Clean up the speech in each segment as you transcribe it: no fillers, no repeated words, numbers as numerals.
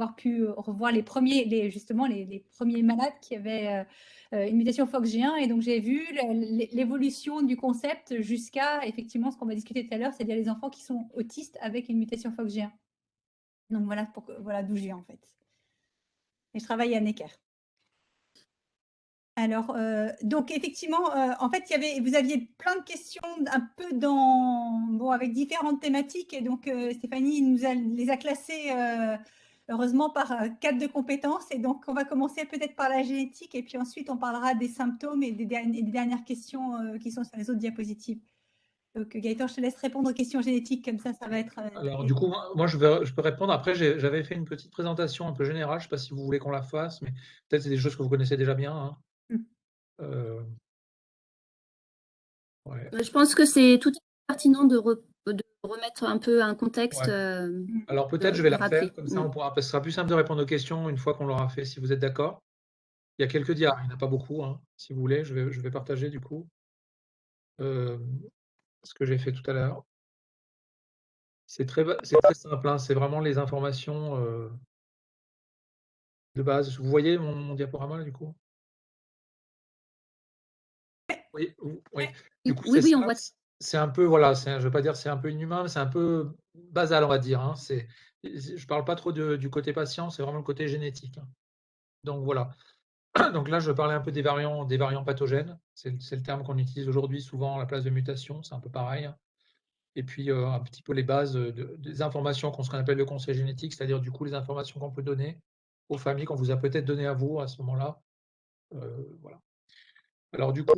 avoir pu revoir justement les premiers malades qui avaient une mutation FOXG1. Et donc, j'ai vu l'évolution du concept jusqu'à effectivement ce qu'on va discuter tout à l'heure, c'est-à-dire les enfants qui sont autistes avec une mutation FOXG1. Donc, voilà d'où je viens en fait. Et je travaille à Necker. Alors, donc effectivement, en fait, vous aviez plein de questions un peu avec différentes thématiques. Et donc, Stéphanie les a classées, heureusement, par cadre de compétences. Et donc, on va commencer peut-être par la génétique. Et puis ensuite, on parlera des symptômes et des dernières questions qui sont sur les autres diapositives. Donc, Gaëtan, je te laisse répondre aux questions génétiques. Comme ça va être… Alors, du coup, moi, je peux répondre. Après, j'avais fait une petite présentation un peu générale. Je ne sais pas si vous voulez qu'on la fasse, mais peut-être c'est des choses que vous connaissez déjà bien, hein. Ouais. Je pense que c'est tout à fait pertinent de remettre un peu un contexte. Ouais. Alors peut-être je vais la faire, comme ça ce sera plus simple de répondre aux questions une fois qu'on l'aura fait, si vous êtes d'accord. Il y a quelques dias, il n'y en a pas beaucoup, hein. Si vous voulez, je vais partager du coup ce que j'ai fait tout à l'heure. C'est très simple, hein. C'est vraiment les informations de base. Vous voyez mon diaporama là, du coup? Oui, oui. Du coup, Oui, on voit. c'est un peu, voilà, je ne veux pas dire c'est un peu inhumain, mais c'est un peu basal, on va dire, hein. Je ne parle pas trop du côté patient, c'est vraiment le côté génétique, hein. Donc voilà. Donc là, je parlais un peu des variants pathogènes. C'est le terme qu'on utilise aujourd'hui souvent à la place de mutation, c'est un peu pareil, hein. Et puis un petit peu les bases des informations qu'on appelle le conseil génétique, c'est-à-dire du coup les informations qu'on peut donner aux familles, qu'on vous a peut-être donné à vous à ce moment-là. Voilà. Alors du coup,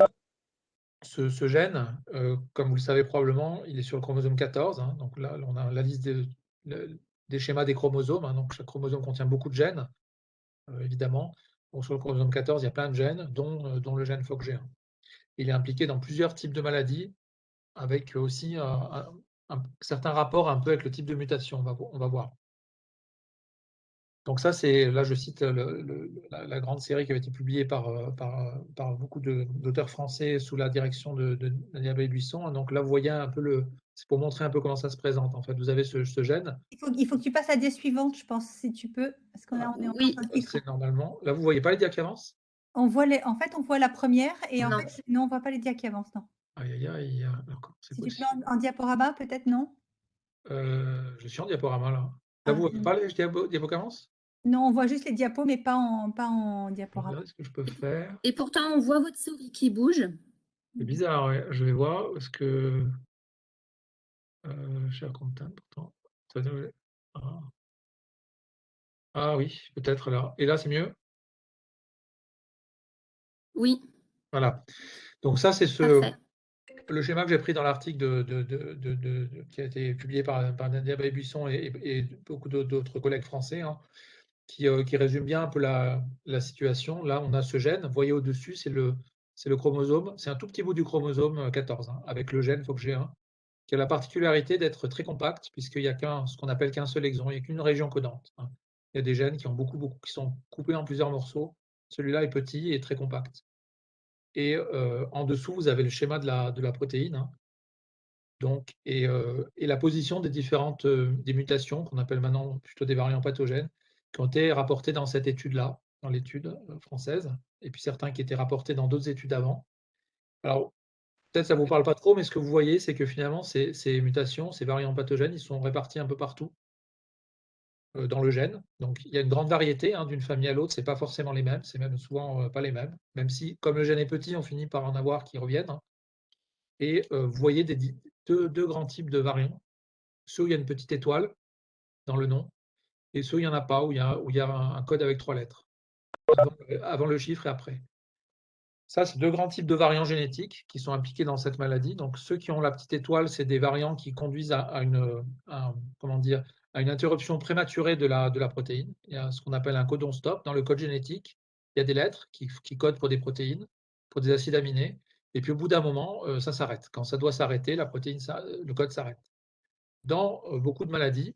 ce gène, comme vous le savez probablement, il est sur le chromosome 14, hein. Donc là, on a la liste des schémas des chromosomes, hein. Donc chaque chromosome contient beaucoup de gènes, évidemment. Donc sur le chromosome 14, il y a plein de gènes, dont le gène FOXG1. Il est impliqué dans plusieurs types de maladies, avec aussi un certain rapport un peu avec le type de mutation, on va voir. Donc ça, là je cite la grande série qui avait été publiée par beaucoup d'auteurs français sous la direction de Daniel Baye-Buisson. Donc là, vous voyez un peu c'est pour montrer un peu comment ça se présente. En fait, vous avez ce gène. Il faut que tu passes à la dia suivante, je pense, si tu peux. Parce qu'on est oui, c'est normalement. Là, vous voyez pas les dias qui avancent? En fait, on voit la première et en fait, non, on ne voit pas les dias qui avancent, non. Aïe, aïe, aïe. Si tu te mets en diaporama, peut-être, non? Je suis en diaporama, là. Là, vous voyez pas les diapos qui avancent? Non, on voit juste les diapos, mais pas en diaporama. Regardez ce que je peux faire. Et pourtant, on voit votre souris qui bouge. C'est bizarre, ouais. Je vais voir, parce que… share content, pourtant. Ah oui, peut-être là. Et là, c'est mieux? Oui. Voilà. Donc ça, c'est le schéma que j'ai pris dans l'article qui a été publié par Nadia Baye-Buisson et beaucoup d'autres collègues français, hein, qui résume bien un peu la situation. Là, on a ce gène. Vous voyez au-dessus, c'est le chromosome. C'est un tout petit bout du chromosome 14, hein, avec le gène FOXG1, qui a la particularité d'être très compact, puisqu'il n'y a ce qu'on appelle qu'un seul exon, il n'y a qu'une région codante, hein. Il y a des gènes qui ont qui sont coupés en plusieurs morceaux. Celui-là est petit et très compact. Et en dessous, vous avez le schéma de la protéine, hein. Donc, et la position des différentes des mutations, qu'on appelle maintenant plutôt des variants pathogènes, qui ont été rapportés dans cette étude-là, dans l'étude française, et puis certains qui étaient rapportés dans d'autres études avant. Alors, peut-être ça ne vous parle pas trop, mais ce que vous voyez, c'est que finalement, ces mutations, ces variants pathogènes, ils sont répartis un peu partout dans le gène. Donc, il y a une grande variété, hein, d'une famille à l'autre, ce n'est pas forcément les mêmes, c'est même souvent pas les mêmes, même si, comme le gène est petit, on finit par en avoir qui reviennent, hein. Et vous voyez deux grands types de variants. Ceux où il y a une petite étoile dans le nom, et ceux où il n'y en a pas, où il y a un code avec 3 lettres, avant le chiffre et après. Ça, c'est deux grands types de variants génétiques qui sont impliqués dans cette maladie. Donc, ceux qui ont la petite étoile, c'est des variants qui conduisent à une interruption prématurée de la protéine. Il y a ce qu'on appelle un codon stop. Dans le code génétique, il y a des lettres qui codent pour des protéines, pour des acides aminés. Et puis, au bout d'un moment, ça s'arrête. Quand ça doit s'arrêter, le code s'arrête. Dans beaucoup de maladies,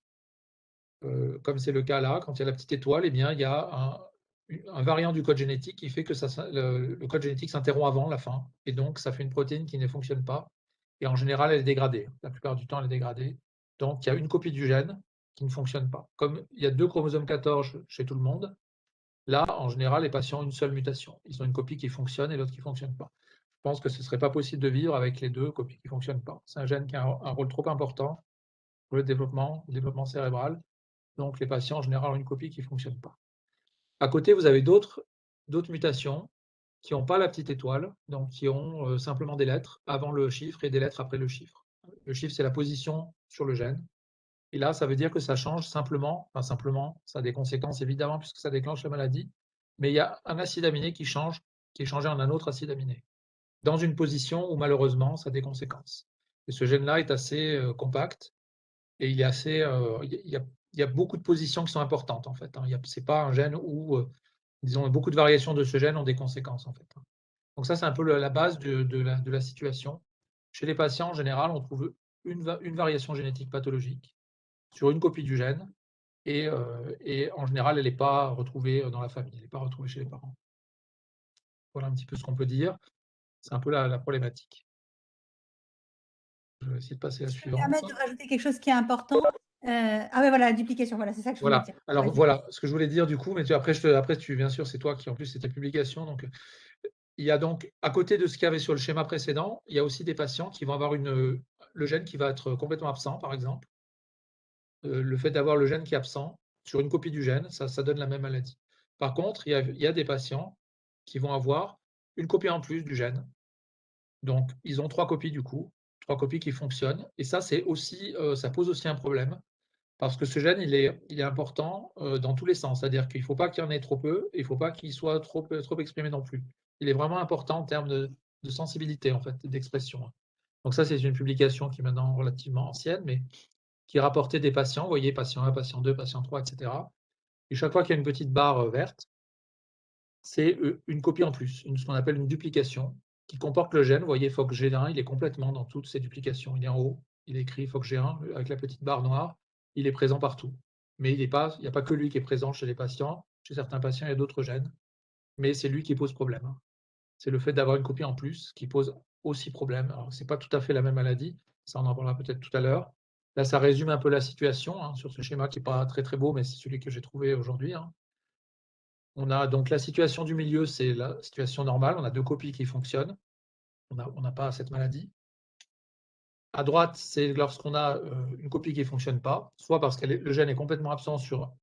comme c'est le cas là, quand il y a la petite étoile, eh bien, il y a un variant du code génétique qui fait que le code génétique s'interrompt avant la fin. Et donc, ça fait une protéine qui ne fonctionne pas. Et en général, elle est dégradée. La plupart du temps, elle est dégradée. Donc, il y a une copie du gène qui ne fonctionne pas. Comme il y a 2 chromosomes 14 chez tout le monde, là, en général, les patients ont une seule mutation. Ils ont une copie qui fonctionne et l'autre qui ne fonctionne pas. Je pense que ce ne serait pas possible de vivre avec les 2 copies qui ne fonctionnent pas. C'est un gène qui a un rôle trop important pour le développement cérébral. Donc, les patients, en général, ont une copie qui ne fonctionne pas. À côté, vous avez d'autres mutations qui n'ont pas la petite étoile, donc qui ont simplement des lettres avant le chiffre et des lettres après le chiffre. Le chiffre, c'est la position sur le gène. Et là, ça veut dire que ça change simplement, enfin simplement, ça a des conséquences évidemment puisque ça déclenche la maladie, mais il y a un acide aminé qui change, qui est changé en un autre acide aminé, dans une position où malheureusement, ça a des conséquences. Et ce gène-là est assez compact et il est assez, il y a beaucoup de positions qui sont importantes en fait. Ce n'est pas un gène où, disons, beaucoup de variations de ce gène ont des conséquences en fait. Donc ça, c'est un peu la base de la situation. Chez les patients, en général, on trouve une variation génétique pathologique sur une copie du gène et en général, elle n'est pas retrouvée dans la famille, elle n'est pas retrouvée chez les parents. Voilà un petit peu ce qu'on peut dire. C'est un peu la problématique. Je vais essayer de passer à la Je peux me suivante. permettre de rajouter quelque chose qui est important. Ah oui, voilà, la duplication, voilà, c'est ça que je voulais Voilà. dire. Alors Vas-y. voilà ce que je voulais dire du coup, mais après, bien sûr, c'est toi qui en plus c'est tes publications. Donc, il y a donc, à côté de ce qu'il y avait sur le schéma précédent, il y a aussi des patients qui vont avoir le gène qui va être complètement absent, par exemple. Le fait d'avoir le gène qui est absent sur une copie du gène, ça donne la même maladie. Par contre, il y a des patients qui vont avoir une copie en plus du gène. Donc, ils ont 3 copies du coup, 3 copies qui fonctionnent. Et ça, c'est aussi, ça pose aussi un problème parce que ce gène, il est important dans tous les sens. C'est-à-dire qu'il ne faut pas qu'il y en ait trop peu et il ne faut pas qu'il soit trop exprimé non plus. Il est vraiment important en termes de sensibilité, en fait, d'expression. Donc ça, c'est une publication qui est maintenant relativement ancienne, mais qui rapportait des patients, vous voyez, patient 1, patient 2, patient 3, etc. Et chaque fois qu'il y a une petite barre verte, c'est une copie en plus, ce qu'on appelle une duplication, qui comporte le gène. Vous voyez, FOXG1, il est complètement dans toutes ces duplications. Il est en haut, il est écrit FOXG1 avec la petite barre noire, il est présent partout. Mais il n'y a pas que lui qui est présent chez les patients. Chez certains patients, il y a d'autres gènes, mais c'est lui qui pose problème. C'est le fait d'avoir une copie en plus qui pose aussi problème. Alors, ce n'est pas tout à fait la même maladie, ça on en parlera peut-être tout à l'heure. Là, ça résume un peu la situation sur ce schéma qui n'est pas très très beau, mais c'est celui que j'ai trouvé aujourd'hui. On a donc la situation du milieu, c'est la situation normale. On a 2 copies qui fonctionnent. On n'a pas cette maladie. À droite, c'est lorsqu'on a une copie qui ne fonctionne pas, soit parce que le gène est complètement absent sur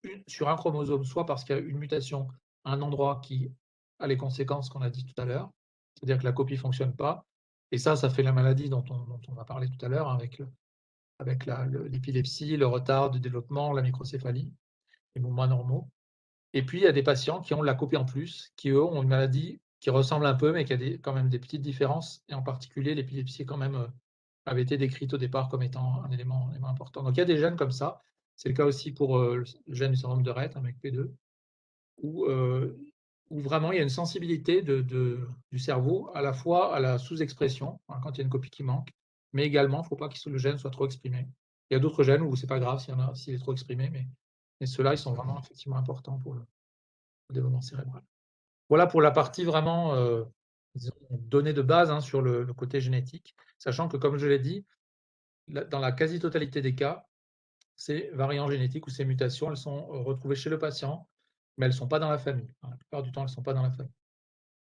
un chromosome, soit parce qu'il y a une mutation à un endroit qui a les conséquences qu'on a dit tout à l'heure, c'est-à-dire que la copie ne fonctionne pas. Et ça fait la maladie dont on a parlé tout à l'heure, avec l'épilepsie, le retard de développement, la microcéphalie, les mouvements normaux. Et puis, il y a des patients qui ont la copie en plus, qui eux ont une maladie qui ressemble un peu, mais qui a quand même des petites différences. Et en particulier, l'épilepsie quand même avait été décrite au départ comme étant un élément important. Donc, il y a des gènes comme ça. C'est le cas aussi pour le gène du syndrome de Rett, avec P2, où vraiment il y a une sensibilité du cerveau à la fois à la sous-expression, quand il y a une copie qui manque, mais également, il ne faut pas que le gène soit trop exprimé. Il y a d'autres gènes où ce n'est pas grave s'il est trop exprimé, mais ceux-là, ils sont vraiment effectivement importants pour le développement cérébral. Voilà pour la partie vraiment disons, données de base sur le côté génétique, sachant que, comme je l'ai dit, dans la quasi-totalité des cas, ces variants génétiques ou ces mutations, elles sont retrouvées chez le patient, mais elles ne sont pas dans la famille. La plupart du temps, elles ne sont pas dans la famille.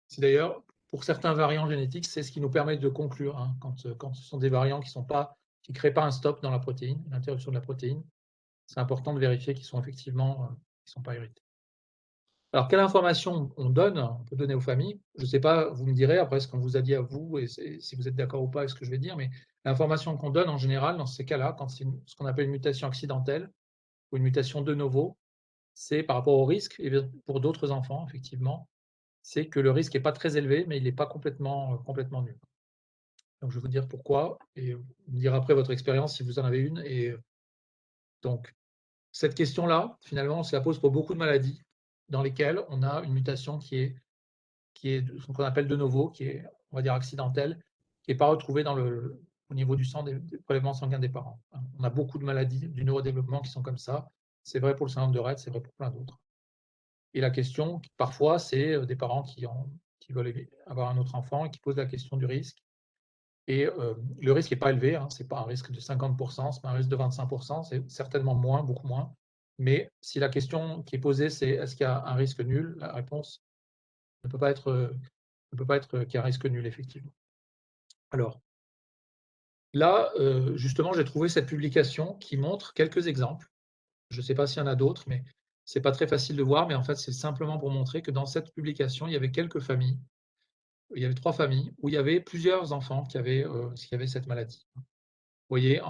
C'est d'ailleurs, pour certains variants génétiques, c'est ce qui nous permet de conclure, quand ce sont des variants qui ne créent pas un stop dans la protéine, une interruption de la protéine, c'est important de vérifier qu'ils sont effectivement sont pas hérités. Alors, quelle information on peut donner aux familles? Je ne sais pas, vous me direz après ce qu'on vous a dit à vous, et si vous êtes d'accord ou pas avec ce que je vais dire, mais l'information qu'on donne en général dans ces cas-là, quand c'est ce qu'on appelle une mutation accidentelle ou une mutation de novo, c'est par rapport au risque, et pour d'autres enfants, effectivement, c'est que le risque n'est pas très élevé, mais il n'est pas complètement nul. Donc, je vais vous dire pourquoi, et vous me direz après votre expérience si vous en avez une. Et donc, cette question-là, finalement, on se la pose pour beaucoup de maladies dans lesquelles on a une mutation qui est ce qu'on appelle de novo, qui est, on va dire, accidentelle, qui n'est pas retrouvée au niveau du sang des prélèvements sanguins des parents. On a beaucoup de maladies du neurodéveloppement qui sont comme ça. C'est vrai pour le syndrome de Rett, c'est vrai pour plein d'autres. Et la question, parfois, c'est des parents qui veulent avoir un autre enfant et qui posent la question du risque. Et le risque n'est pas élevé, hein, ce n'est pas un risque de 50%, ce n'est pas un risque de 25%, c'est certainement moins, beaucoup moins. Mais si la question qui est posée, c'est est-ce qu'il y a un risque nul, la réponse ne peut pas être qu'il y a un risque nul, effectivement. Alors, là, justement, j'ai trouvé cette publication qui montre quelques exemples. Je ne sais pas s'il y en a d'autres, mais ce n'est pas très facile de voir, mais en fait, c'est simplement pour montrer que dans cette publication, il y avait quelques familles, il y avait 3 familles, où il y avait plusieurs enfants qui avaient cette maladie. Vous voyez,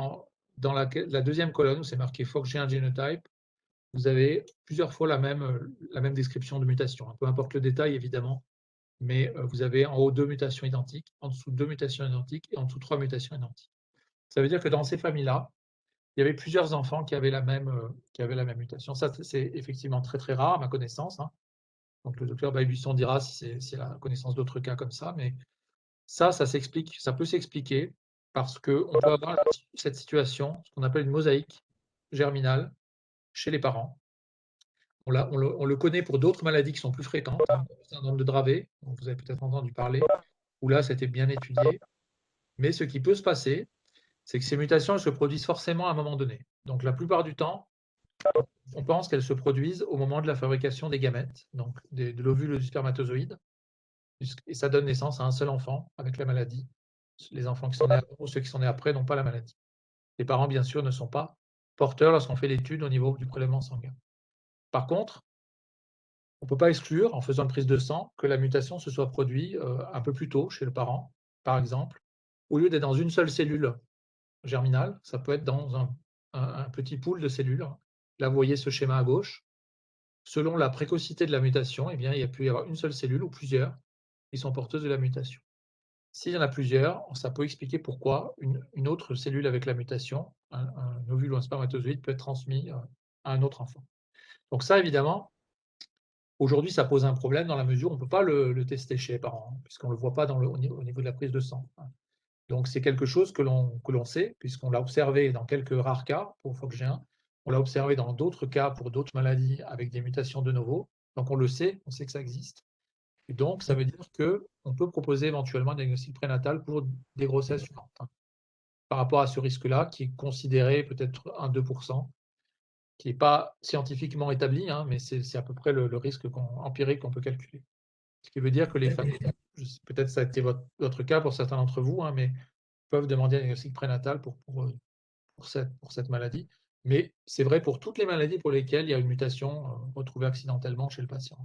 dans la deuxième colonne, où c'est marqué Fox-G1 Genotype, vous avez plusieurs fois la même description de mutation, hein. Peu importe le détail, évidemment, mais vous avez en haut 2 mutations identiques, en dessous 2 mutations identiques et en dessous 3 mutations identiques. Ça veut dire que dans ces familles-là, il y avait plusieurs enfants qui avaient la même mutation. Ça, c'est effectivement très, très rare à ma connaissance, hein. Donc le docteur Baye-Buisson dira si c'est la connaissance d'autres cas comme ça, mais ça s'explique, ça peut s'expliquer parce qu'on peut avoir cette situation, ce qu'on appelle une mosaïque germinale chez les parents. On le connaît pour d'autres maladies qui sont plus fréquentes, hein, le syndrome de Dravet, dont vous avez peut-être entendu parler, où là, c'était bien étudié. Mais ce qui peut se passer, c'est que ces mutations, elles se produisent forcément à un moment donné. Donc la plupart du temps, on pense qu'elles se produisent au moment de la fabrication des gamètes, donc de l'ovule du spermatozoïde, et ça donne naissance à un seul enfant avec la maladie. Les enfants qui sont nés avant ou ceux qui sont nés après n'ont pas la maladie. Les parents, bien sûr, ne sont pas porteurs lorsqu'on fait l'étude au niveau du prélèvement sanguin. Par contre, on ne peut pas exclure, en faisant une prise de sang, que la mutation se soit produite un peu plus tôt chez le parent, par exemple. Au lieu d'être dans une seule cellule germinale, ça peut être dans un petit pool de cellules. Là, vous voyez ce schéma à gauche. Selon la précocité de la mutation, eh bien, il peut y avoir une seule cellule ou plusieurs qui sont porteuses de la mutation. S'il y en a plusieurs, ça peut expliquer pourquoi une autre cellule avec la mutation, un ovule ou un spermatozoïde, peut être transmis à un autre enfant. Donc ça, évidemment, aujourd'hui, ça pose un problème dans la mesure où on ne peut pas le tester chez les parents, hein, puisqu'on ne le voit pas au niveau de la prise de sang, hein. Donc c'est quelque chose que l'on sait, puisqu'on l'a observé dans quelques rares cas pour Fox-G1, on l'a observé dans d'autres cas pour d'autres maladies avec des mutations de novo. Donc on le sait, on sait que ça existe. Et donc ça veut dire qu'on peut proposer éventuellement un diagnostic prénatal pour des grossesses suivantes, hein, par rapport à ce risque-là, qui est considéré peut-être 1-2%, qui n'est pas scientifiquement établi, hein, mais c'est à peu près le risque empirique qu'on peut calculer. Ce qui veut dire que les familles, peut-être ça a été votre cas pour certains d'entre vous, hein, mais peuvent demander un diagnostic prénatal pour cette maladie. Mais c'est vrai pour toutes les maladies pour lesquelles il y a une mutation retrouvée accidentellement chez le patient.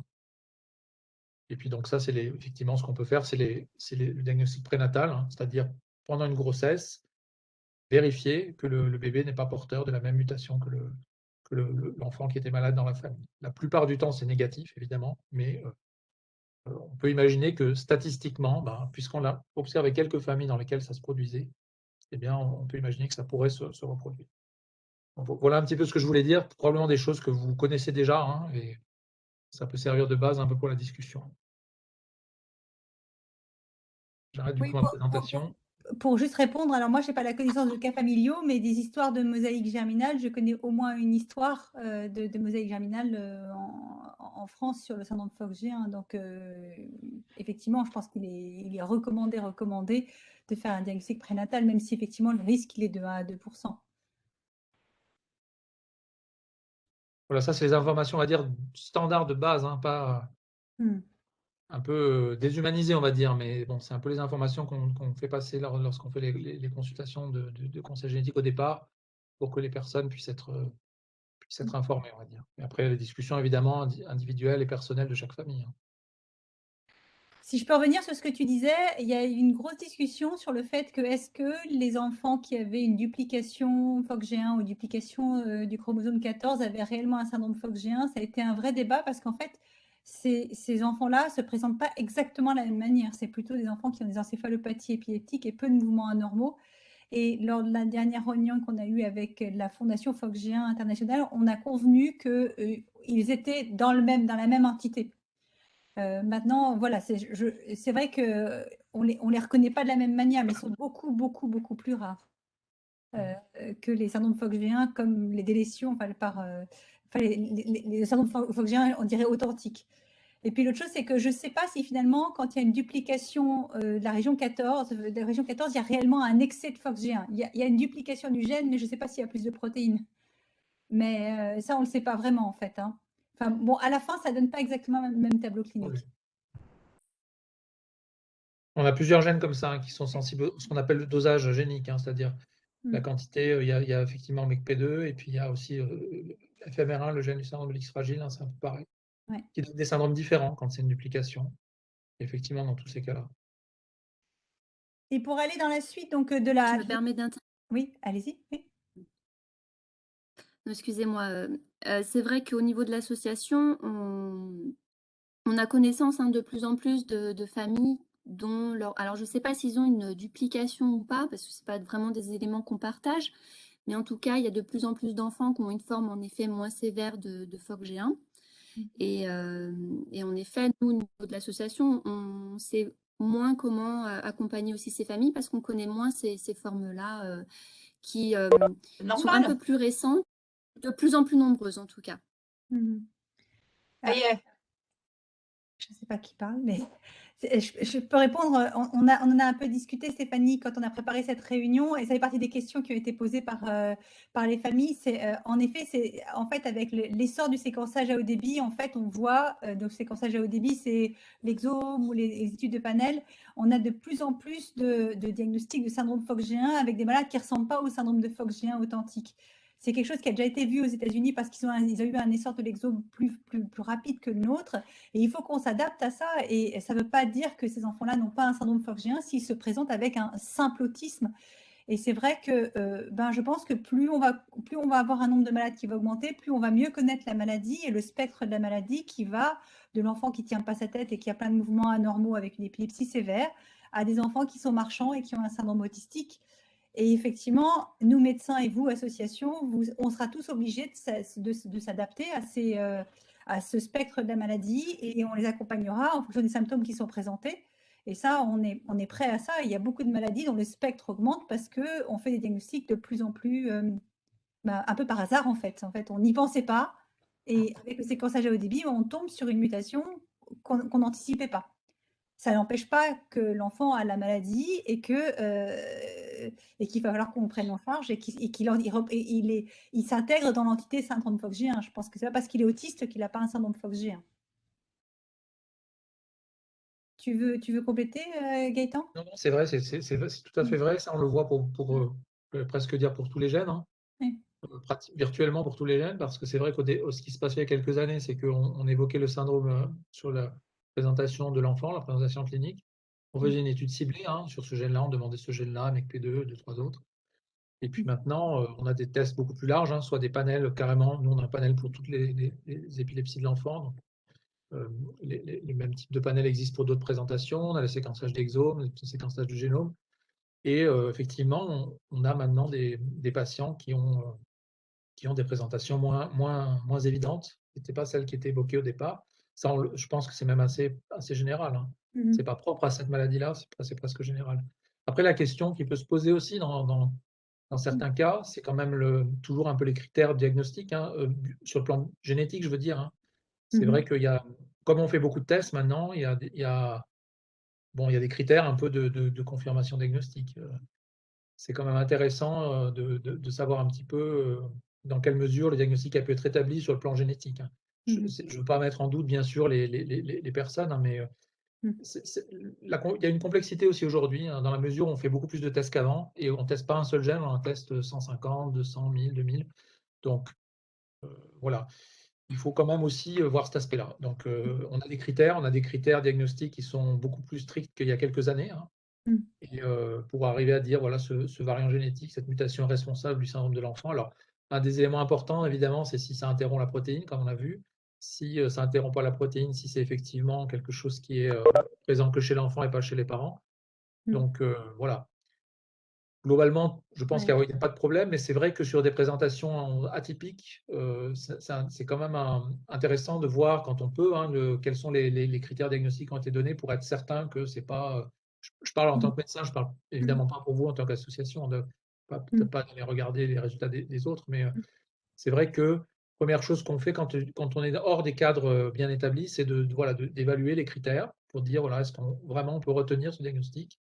Et puis donc ça, c'est effectivement ce qu'on peut faire, c'est le diagnostic prénatal, hein, c'est-à-dire pendant une grossesse, vérifier que le bébé n'est pas porteur de la même mutation que l'enfant qui était malade dans la famille. La plupart du temps, c'est négatif, évidemment, mais on peut imaginer que statistiquement, puisqu'on a observé quelques familles dans lesquelles ça se produisait, eh bien, on peut imaginer que ça pourrait se reproduire. Donc, voilà un petit peu ce que je voulais dire, probablement des choses que vous connaissez déjà, hein, et ça peut servir de base un peu pour la discussion. J'arrête du Oui, coup ma présentation. pour juste répondre, alors moi, je n'ai pas la connaissance de cas familiaux, mais des histoires de mosaïque germinale, je connais au moins une histoire de mosaïque germinale en France sur le syndrome Fox-G1. Donc, effectivement, je pense qu'il est recommandé de faire un diagnostic prénatal, même si effectivement le risque il est de 1 à 2%. Voilà, ça c'est les informations, on va dire, standards de base, hein, pas un peu déshumanisées, on va dire, mais bon, c'est un peu les informations qu'on fait passer lorsqu'on fait les consultations de conseil génétique au départ, pour que les personnes puissent être informées, on va dire. Et après, les discussions évidemment individuelles et personnelles de chaque famille, hein. Si je peux revenir sur ce que tu disais, il y a eu une grosse discussion sur le fait que est-ce que les enfants qui avaient une duplication FOXG1 ou duplication du chromosome 14 avaient réellement un syndrome FOXG1. Ça a été un vrai débat parce qu'en fait, ces enfants-là ne se présentent pas exactement de la même manière. C'est plutôt des enfants qui ont des encéphalopathies épileptiques et peu de mouvements anormaux. Et lors de la dernière réunion qu'on a eue avec la Fondation FOXG1 internationale, on a convenu qu'ils étaient dans la même entité. Maintenant, voilà, c'est vrai qu'on les reconnaît pas de la même manière, mais ils sont beaucoup, beaucoup, beaucoup plus rares que les syndromes FOXG1, comme les délétions, les syndromes FOXG1, on dirait authentiques. Et puis l'autre chose, c'est que je ne sais pas si finalement, quand il y a une duplication de la région 14, il y a réellement un excès de FOXG1. Il y a une duplication du gène, mais je ne sais pas s'il y a plus de protéines. Mais ça, on ne le sait pas vraiment en fait, hein. Enfin, bon, à la fin, ça ne donne pas exactement le même tableau clinique. Oui. On a plusieurs gènes comme ça qui sont sensibles à ce qu'on appelle le dosage génique, c'est-à-dire la quantité. Il y a effectivement le MECP2 et puis il y a aussi FMR1, le gène du syndrome de l'X fragile, c'est un peu pareil. Ouais. Qui donne des syndromes différents quand c'est une duplication. Effectivement, dans tous ces cas-là. Et pour aller dans la suite donc de la. Je me permets d'intervenir. Oui, allez-y. Oui. Excusez-moi. C'est vrai qu'au niveau de l'association, on a connaissance de plus en plus de familles dont alors je ne sais pas s'ils ont une duplication ou pas, parce que ce n'est pas vraiment des éléments qu'on partage, mais en tout cas, il y a de plus en plus d'enfants qui ont une forme en effet moins sévère de FOXG1. Et en effet, nous, au niveau de l'association, on sait moins comment accompagner aussi ces familles parce qu'on connaît moins ces formes-là qui sont un peu plus récentes, de plus en plus nombreuses en tout cas. Ça y est. Je ne sais pas qui parle, mais je peux répondre. On en a un peu discuté, Stéphanie, quand on a préparé cette réunion, et ça fait partie des questions qui ont été posées par les familles. En effet, avec l'essor du séquençage à haut débit, en fait, on voit, donc séquençage à haut débit, c'est l'exome ou les études de panel, on a de plus en plus de diagnostics de syndrome FOXG1 avec des malades qui ne ressemblent pas au syndrome de FOXG1 authentique. C'est quelque chose qui a déjà été vu aux États-Unis parce qu'ils ont eu un essor de l'exome plus rapide que le nôtre. Et il faut qu'on s'adapte à ça. Et ça ne veut pas dire que ces enfants-là n'ont pas un syndrome FOXG1 s'ils se présentent avec un simple autisme. Et c'est vrai que je pense que plus on va avoir un nombre de malades qui va augmenter, plus on va mieux connaître la maladie et le spectre de la maladie qui va de l'enfant qui ne tient pas sa tête et qui a plein de mouvements anormaux avec une épilepsie sévère à des enfants qui sont marchands et qui ont un syndrome autistique. Et effectivement, nous médecins et vous, association, on sera tous obligés de s'adapter à ce spectre de la maladie et on les accompagnera en fonction des symptômes qui sont présentés. Et ça, on est prêt à ça. Il y a beaucoup de maladies dont le spectre augmente parce qu'on fait des diagnostics de plus en plus, un peu par hasard en fait. En fait, on n'y pensait pas. Et avec le séquençage à haut débit, on tombe sur une mutation qu'on n'anticipait pas. Ça n'empêche pas que l'enfant a la maladie et qu'il va falloir qu'on le prenne en charge et qu'il s'intègre dans l'entité syndrome FOXG1. Je pense que c'est pas parce qu'il est autiste qu'il n'a pas un syndrome FOXG1. Tu veux compléter, Gaëtan? Non, c'est vrai, c'est tout à fait vrai. Ça, on le voit pour presque dire pour tous les gènes, Oui. Virtuellement pour tous les gènes, parce que c'est vrai que ce qui se passait il y a quelques années, c'est qu'on évoquait le syndrome sur la présentation de l'enfant, la présentation clinique. On faisait une étude ciblée sur ce gène-là, on demandait ce gène-là, MECP2, 2-3 autres. Et puis maintenant, on a des tests beaucoup plus larges, soit des panels carrément. Nous, on a un panel pour toutes les épilepsies de l'enfant. Les mêmes types de panels existent pour d'autres présentations. On a le séquençage d'exome, le séquençage du génome. Et effectivement, on a maintenant des patients qui ont des présentations moins évidentes. Ce n'était pas celles qui étaient évoquées au départ. Ça, je pense que c'est même assez général. Ce n'est pas propre à cette maladie-là, c'est presque général. Après, la question qui peut se poser aussi dans certains cas, c'est quand même toujours un peu les critères diagnostiques, sur le plan génétique, je veux dire. C'est vrai qu'il y a, comme on fait beaucoup de tests maintenant, il y a des critères un peu de confirmation diagnostique. C'est quand même intéressant de savoir un petit peu dans quelle mesure le diagnostic a pu être établi sur le plan génétique. Je ne veux pas mettre en doute, bien sûr, les personnes, mais il y a une complexité aussi aujourd'hui, dans la mesure où on fait beaucoup plus de tests qu'avant et on ne teste pas un seul gène, on en teste 150, 200, 1000, 2000. Donc, voilà. Il faut quand même aussi voir cet aspect-là. Donc, on a des critères diagnostiques qui sont beaucoup plus stricts qu'il y a quelques années. Et pour arriver à dire, voilà, ce variant génétique, cette mutation responsable du syndrome de l'enfant. Alors, un des éléments importants, évidemment, c'est si ça interrompt la protéine, comme on a vu. Si ça n'interrompt pas la protéine, si c'est effectivement quelque chose qui est présent que chez l'enfant et pas chez les parents. Donc, voilà. Globalement, je pense qu'il n'y a pas de problème, mais c'est vrai que sur des présentations atypiques, c'est quand même intéressant de voir quand on peut, quels sont les critères diagnostiques qui ont été donnés pour être certain que c'est pas. Je parle en tant que médecin, je parle évidemment pas pour vous en tant qu'association, peut-être pas aller regarder les résultats des autres, mais c'est vrai que première chose qu'on fait quand on est hors des cadres, bien établis, c'est voilà, d'évaluer les critères pour dire, voilà, est-ce qu'on vraiment on peut retenir ce diagnostic?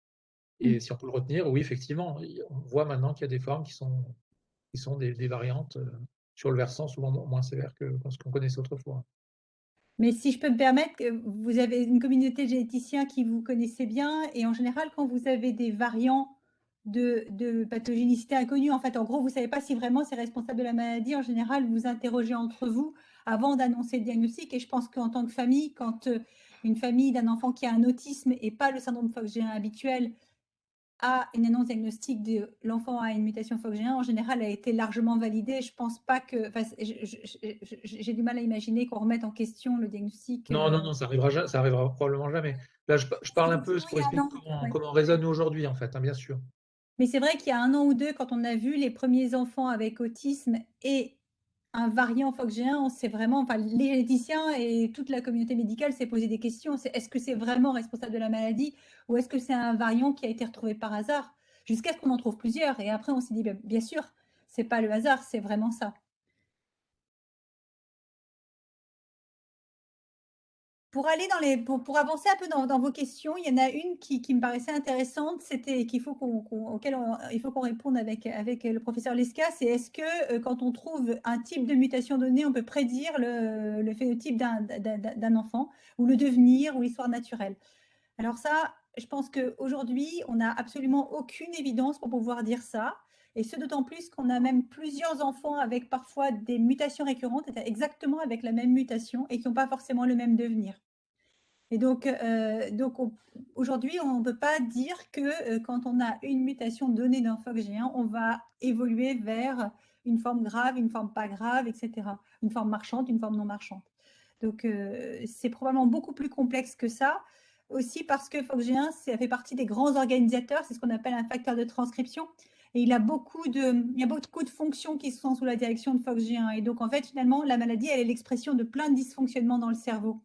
Mmh. Et si on peut le retenir, oui, effectivement, on voit maintenant qu'il y a des formes qui sont des variantes, sur le versant souvent moins sévères que ce qu'on connaissait autrefois. Mais si je peux me permettre, vous avez une communauté de généticiens qui vous connaissez bien et en général, quand vous avez des variants de pathogénicité inconnue, en fait, en gros, vous ne savez pas si vraiment c'est responsable de la maladie. En général, vous interrogez entre vous avant d'annoncer le diagnostic. Et je pense qu'en tant que famille, quand une famille d'un enfant qui a un autisme et pas le syndrome Fox-G1 habituel a une annonce diagnostique de l'enfant a une mutation FOXG1, en général, elle a été largement validée. Je pense pas que, enfin, j'ai du mal à imaginer qu'on remette en question le diagnostic. Non, non, non, ça arrivera probablement jamais. Là, je parle un peu, Effectivement, c'est il pour y a un expliquer an. Ouais. comment on raisonne nous aujourd'hui, en fait, hein, bien sûr. Mais c'est vrai qu'il y a un an ou deux, quand on a vu les premiers enfants avec autisme et un variant FOXG1, on s'est vraiment, enfin, les généticiens et toute la communauté médicale s'est posé des questions. Est-ce que c'est vraiment responsable de la maladie ou est-ce que c'est un variant qui a été retrouvé par hasard? Jusqu'à ce qu'on en trouve plusieurs. Et après, on s'est dit, bien sûr, c'est pas le hasard, c'est vraiment ça. Pour aller pour avancer un peu dans vos questions, il y en a une qui me paraissait intéressante, c'était qu'il faut auquel il faut qu'on réponde avec le professeur Lesca, c'est est-ce que quand on trouve un type de mutation donnée, on peut prédire le phénotype d'un enfant ou le devenir ou l'histoire naturelle? Alors ça, je pense qu'aujourd'hui, on n'a absolument aucune évidence pour pouvoir dire ça. Et ce, d'autant plus qu'on a même plusieurs enfants avec parfois des mutations récurrentes, exactement avec la même mutation et qui n'ont pas forcément le même devenir. Et donc aujourd'hui, on ne peut pas dire que quand on a une mutation donnée d'un FOXG1, on va évoluer vers une forme grave, une forme pas grave, etc. Une forme marchande, une forme non marchande. Donc c'est probablement beaucoup plus complexe que ça. Aussi parce que FOXG1, ça fait partie des grands organisateurs, c'est ce qu'on appelle un facteur de transcription. Et il y a beaucoup de fonctions qui sont sous la direction de FOXG1. Et donc, en fait, finalement, la maladie, elle est l'expression de plein de dysfonctionnements dans le cerveau.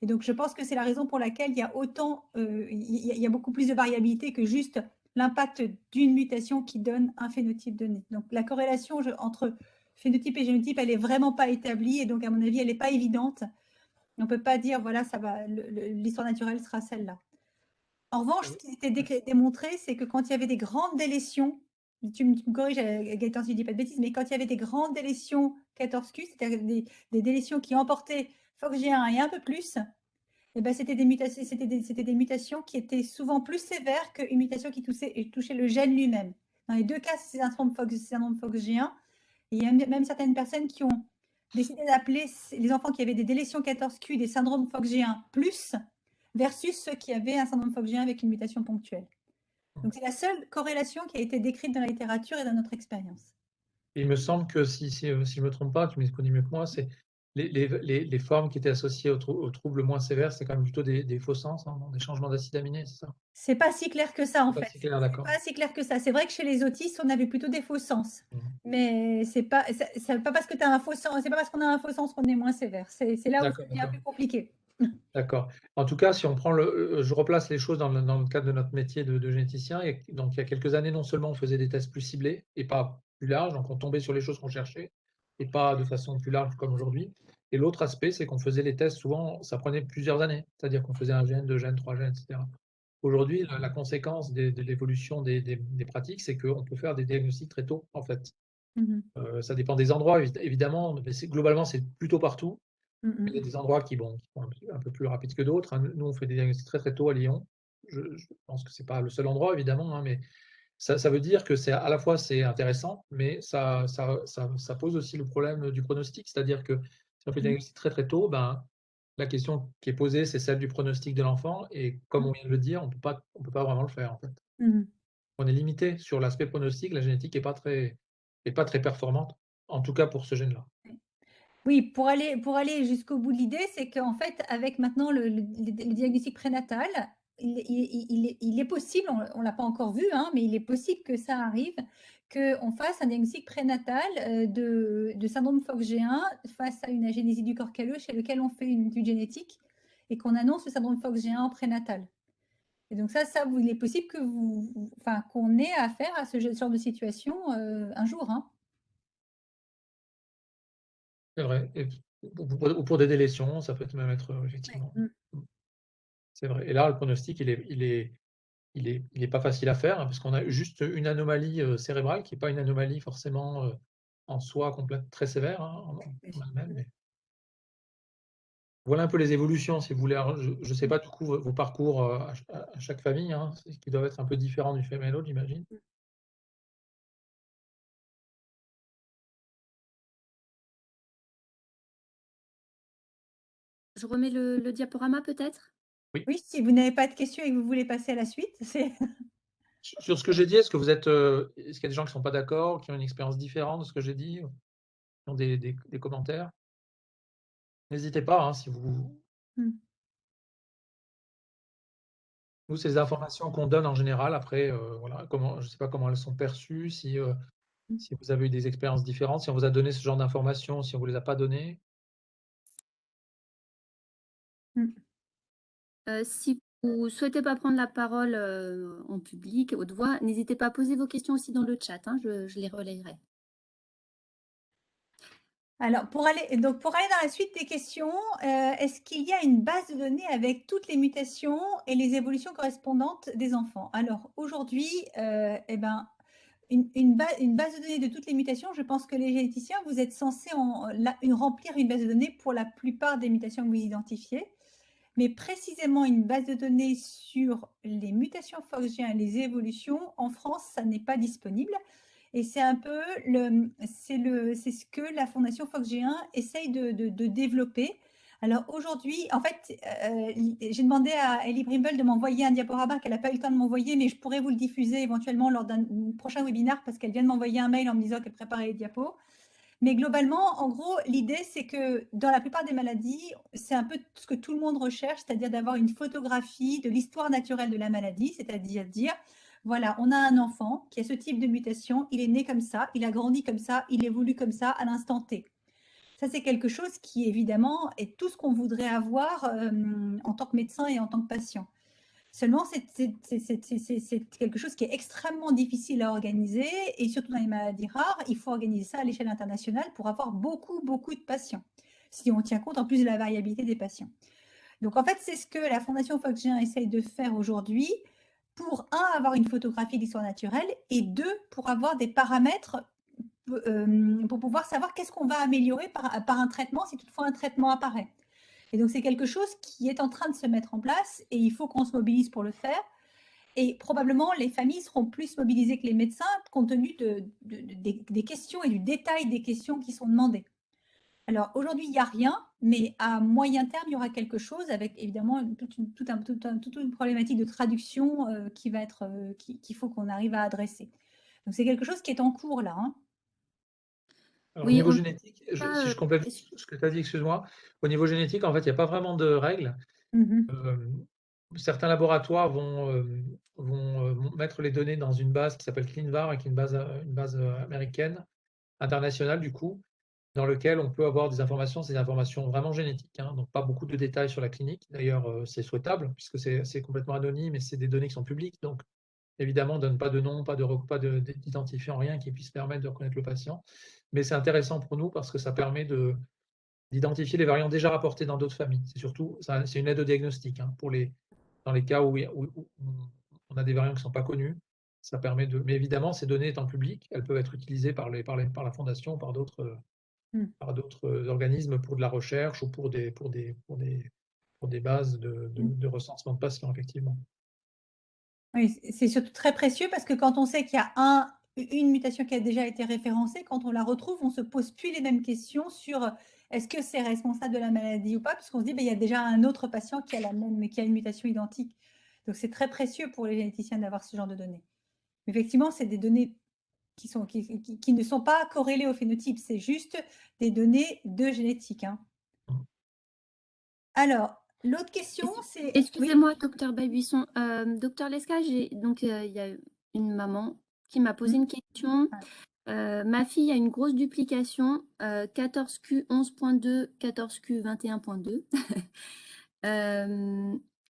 Et donc, je pense que c'est la raison pour laquelle il y a il y a beaucoup plus de variabilité que juste l'impact d'une mutation qui donne un phénotype donné. Donc, la corrélation entre phénotype et génotype, elle n'est vraiment pas établie et donc, à mon avis, elle n'est pas évidente. On ne peut pas dire, voilà, l'histoire naturelle sera celle-là. En revanche, ce qui était démontré, c'est que quand il y avait des grandes délétions, tu me corriges, Gaëtan, si je ne dis pas de bêtises, mais quand il y avait des grandes délétions 14q, c'est-à-dire des délétions qui emportaient FOXG1 et un peu plus, eh ben, c'était des mutations qui étaient souvent plus sévères qu'une mutation qui touchait le gène lui-même. Dans les deux cas, c'est un syndrome FOXG1. Et il y a même certaines personnes qui ont décidé d'appeler les enfants qui avaient des délétions 14q des syndromes FOXG1+, versus ceux qui avaient un syndrome FOXG1 avec une mutation ponctuelle. Donc, c'est la seule corrélation qui a été décrite dans la littérature et dans notre expérience. Il me semble que si je ne me trompe pas, tu me connais mieux que moi, c'est les formes qui étaient associées aux troubles moins sévères, c'est quand même plutôt des faux sens, hein, des changements d'acide aminé, c'est ça? C'est pas si clair que ça, en C'est pas fait. si clair, C'est d'accord. pas si clair que ça. C'est vrai que chez les autistes, on avait plutôt des faux sens. Mmh. Mais c'est pas parce que tu as un faux sens, c'est pas parce qu'on a un faux sens qu'on est moins sévère. C'est là où ça D'accord, devient d'accord. plus compliqué. D'accord. En tout cas, si on prend je replace les choses dans le cadre de notre métier de généticien. Et donc, il y a quelques années, non seulement on faisait des tests plus ciblés et pas plus larges, donc on tombait sur les choses qu'on cherchait et pas de façon plus large comme aujourd'hui. Et l'autre aspect, c'est qu'on faisait les tests souvent, ça prenait plusieurs années, c'est-à-dire qu'on faisait un gène, deux gènes, trois gènes, etc. Aujourd'hui, la conséquence de l'évolution des pratiques, c'est qu'on peut faire des diagnostics très tôt, en fait. Mhm. Ça dépend des endroits, évidemment, mais globalement, c'est plutôt partout. Il y a Mhm. des endroits qui sont un peu plus rapides que d'autres, hein. Nous, on fait des diagnostics très, très tôt à Lyon. Je pense que c'est pas le seul endroit évidemment, hein, mais ça veut dire que c'est à la fois c'est intéressant, mais ça pose aussi le problème du pronostic. C'est-à-dire que si on fait des diagnostics très, très tôt, ben, la question qui est posée, c'est celle du pronostic de l'enfant et comme on vient de le dire, on peut pas vraiment le faire, en fait. Mhm. On est limité sur l'aspect pronostic, la génétique est pas très performante, en tout cas pour ce gène-là. Oui, pour aller jusqu'au bout de l'idée, c'est qu'en fait, avec maintenant le diagnostic prénatal, il est possible, on ne l'a pas encore vu, hein, mais il est possible que ça arrive, qu'on fasse un diagnostic prénatal de syndrome FOXG1 face à une agénésie du corps calleux chez lequel on fait une étude génétique et qu'on annonce le syndrome FOXG1 en prénatal. Et donc ça, il est possible que qu'on ait affaire à ce genre de situation un jour, hein. C'est vrai. Ou pour des délétions, ça peut même être, effectivement. Ouais. C'est vrai. Et là, le pronostic, il est pas facile à faire, hein, parce qu'on a juste une anomalie, cérébrale qui est pas une anomalie forcément, en soi très sévère, hein, en elle-même, mais voilà un peu les évolutions, si vous voulez. Alors je sais pas du coup vos parcours, à chaque famille, hein, qui doivent être un peu différents d'une famille à l'autre, j'imagine? Je remets le diaporama peut-être? Oui. Oui, si vous n'avez pas de questions et que vous voulez passer à la suite, c'est Sur ce que j'ai dit, est-ce qu'il y a des gens qui sont pas d'accord, qui ont une expérience différente de ce que j'ai dit, qui ont des commentaires? N'hésitez pas, hein, si vous Mmh. nous, c'est des informations qu'on donne en général. Après, voilà, je sais pas comment elles sont perçues, si vous avez eu des expériences différentes, si on vous a donné ce genre d'informations, si on vous les a pas données. Mmh. Si vous souhaitez pas prendre la parole, en public, à haute voix, n'hésitez pas à poser vos questions aussi dans le chat, hein, je les relayerai. Alors pour aller dans la suite des questions, est-ce qu'il y a une base de données avec toutes les mutations et les évolutions correspondantes des enfants? Alors aujourd'hui, et ben, une base de données de toutes les mutations, je pense que les généticiens, vous êtes censés remplir une base de données pour la plupart des mutations que vous identifiez. Mais précisément une base de données sur les mutations FOXG1 et les évolutions, en France, ça n'est pas disponible. Et c'est un peu c'est ce que la Fondation FOXG1 essaye de développer. Alors aujourd'hui, en fait, j'ai demandé à Ellie Brimble de m'envoyer un diaporama qu'elle n'a pas eu le temps de m'envoyer, mais je pourrais vous le diffuser éventuellement lors d'un prochain webinaire parce qu'elle vient de m'envoyer un mail en me disant qu'elle préparait les diapos. Mais globalement, en gros, l'idée, c'est que dans la plupart des maladies, c'est un peu ce que tout le monde recherche, c'est-à-dire d'avoir une photographie de l'histoire naturelle de la maladie, c'est-à-dire dire, voilà, on a un enfant qui a ce type de mutation, il est né comme ça, il a grandi comme ça, il évolue comme ça à l'instant T. Ça, c'est quelque chose qui, évidemment, est tout ce qu'on voudrait avoir en tant que médecin et en tant que patient. Seulement, c'est quelque chose qui est extrêmement difficile à organiser et surtout dans les maladies rares, il faut organiser ça à l'échelle internationale pour avoir beaucoup, beaucoup de patients, si on tient compte en plus de la variabilité des patients. Donc, en fait, c'est ce que la Fondation FOXG1 essaye de faire aujourd'hui pour, un, avoir une photographie de l'histoire naturelle et deux, pour avoir des paramètres pour pouvoir savoir qu'est-ce qu'on va améliorer par un traitement si toutefois un traitement apparaît. Et donc, c'est quelque chose qui est en train de se mettre en place et il faut qu'on se mobilise pour le faire. Et probablement, les familles seront plus mobilisées que les médecins compte tenu des questions et du détail des questions qui sont demandées. Alors, aujourd'hui, il n'y a rien, mais à moyen terme, il y aura quelque chose avec évidemment toute une problématique de traduction qu'il faut qu'on arrive à adresser. Donc, c'est quelque chose qui est en cours là. Hein. Alors, au Oui, niveau on génétique, si pas, je complète ce que tu as dit, excuse-moi. Au niveau génétique, en fait, il n'y a pas vraiment de règles. Mmh. Certains laboratoires vont mettre les données dans une base qui s'appelle ClinVar, qui est une base américaine, internationale du coup, dans lequel on peut avoir des informations, c'est des informations vraiment génétiques, hein, donc pas beaucoup de détails sur la clinique. D'ailleurs, c'est souhaitable puisque c'est complètement anonyme et c'est des données qui sont publiques. Donc, évidemment, on ne donne pas de nom, pas d'identifiant, rien qui puisse permettre de reconnaître le patient. Mais c'est intéressant pour nous parce que ça permet d'identifier les variants déjà rapportés dans d'autres familles. C'est une aide au diagnostic, hein, dans les cas où on a des variants qui ne sont pas connus. Ça permet mais évidemment, ces données étant publiques, elles peuvent être utilisées par la fondation, par d'autres organismes pour de la recherche ou pour des bases de recensement de patients, effectivement. Oui, c'est surtout très précieux parce que quand on sait qu'il y a une mutation qui a déjà été référencée, quand on la retrouve, on ne se pose plus les mêmes questions sur est-ce que c'est responsable de la maladie ou pas, puisqu'on se dit il y a déjà un autre patient qui a une mutation identique. Donc c'est très précieux pour les généticiens d'avoir ce genre de données. Effectivement, c'est des données qui ne sont pas corrélées au phénotype, c'est juste des données de génétique. Hein. Alors, l'autre question, c'est... Oui, excusez-moi, docteur Babuisson. Docteur Lesca, donc il y a une maman qui m'a posé une question. Ma fille a une grosse duplication, 14q 11.2, 14q 21.2.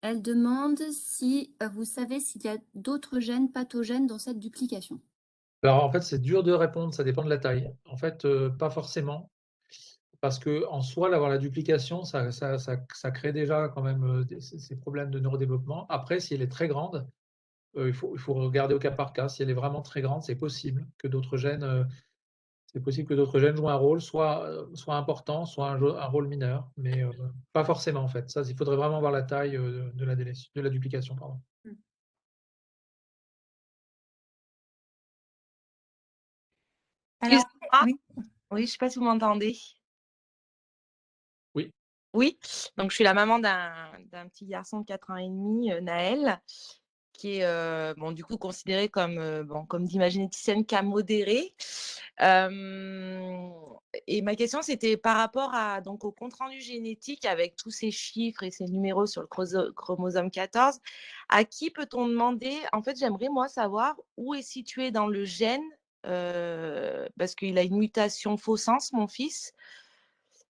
Elle demande si vous savez s'il y a d'autres gènes pathogènes dans cette duplication. Alors, en fait, c'est dur de répondre, ça dépend de la taille. En fait, pas forcément. parce qu'en soi, d'avoir la duplication, ça crée déjà quand même ces problèmes de neurodéveloppement. Après, si elle est très grande, il faut regarder au cas par cas. Si elle est vraiment très grande, c'est possible que d'autres gènes jouent un rôle, soit important, soit un rôle mineur, mais pas forcément en fait. Ça, il faudrait vraiment voir la taille de la duplication, pardon. Alors, oui. Oui, je ne sais pas si vous m'entendez. Oui. Oui, donc je suis la maman d'un petit garçon de 4 ans et demi, Naël, qui est bon, du coup considéré comme dit ma généticienne, cas modéré. Et ma question, c'était par rapport au compte-rendu génétique avec tous ces chiffres et ces numéros sur le chromosome 14. À qui peut-on demander? En fait, j'aimerais moi savoir où est situé dans le gène, parce qu'il a une mutation faux sens, mon fils.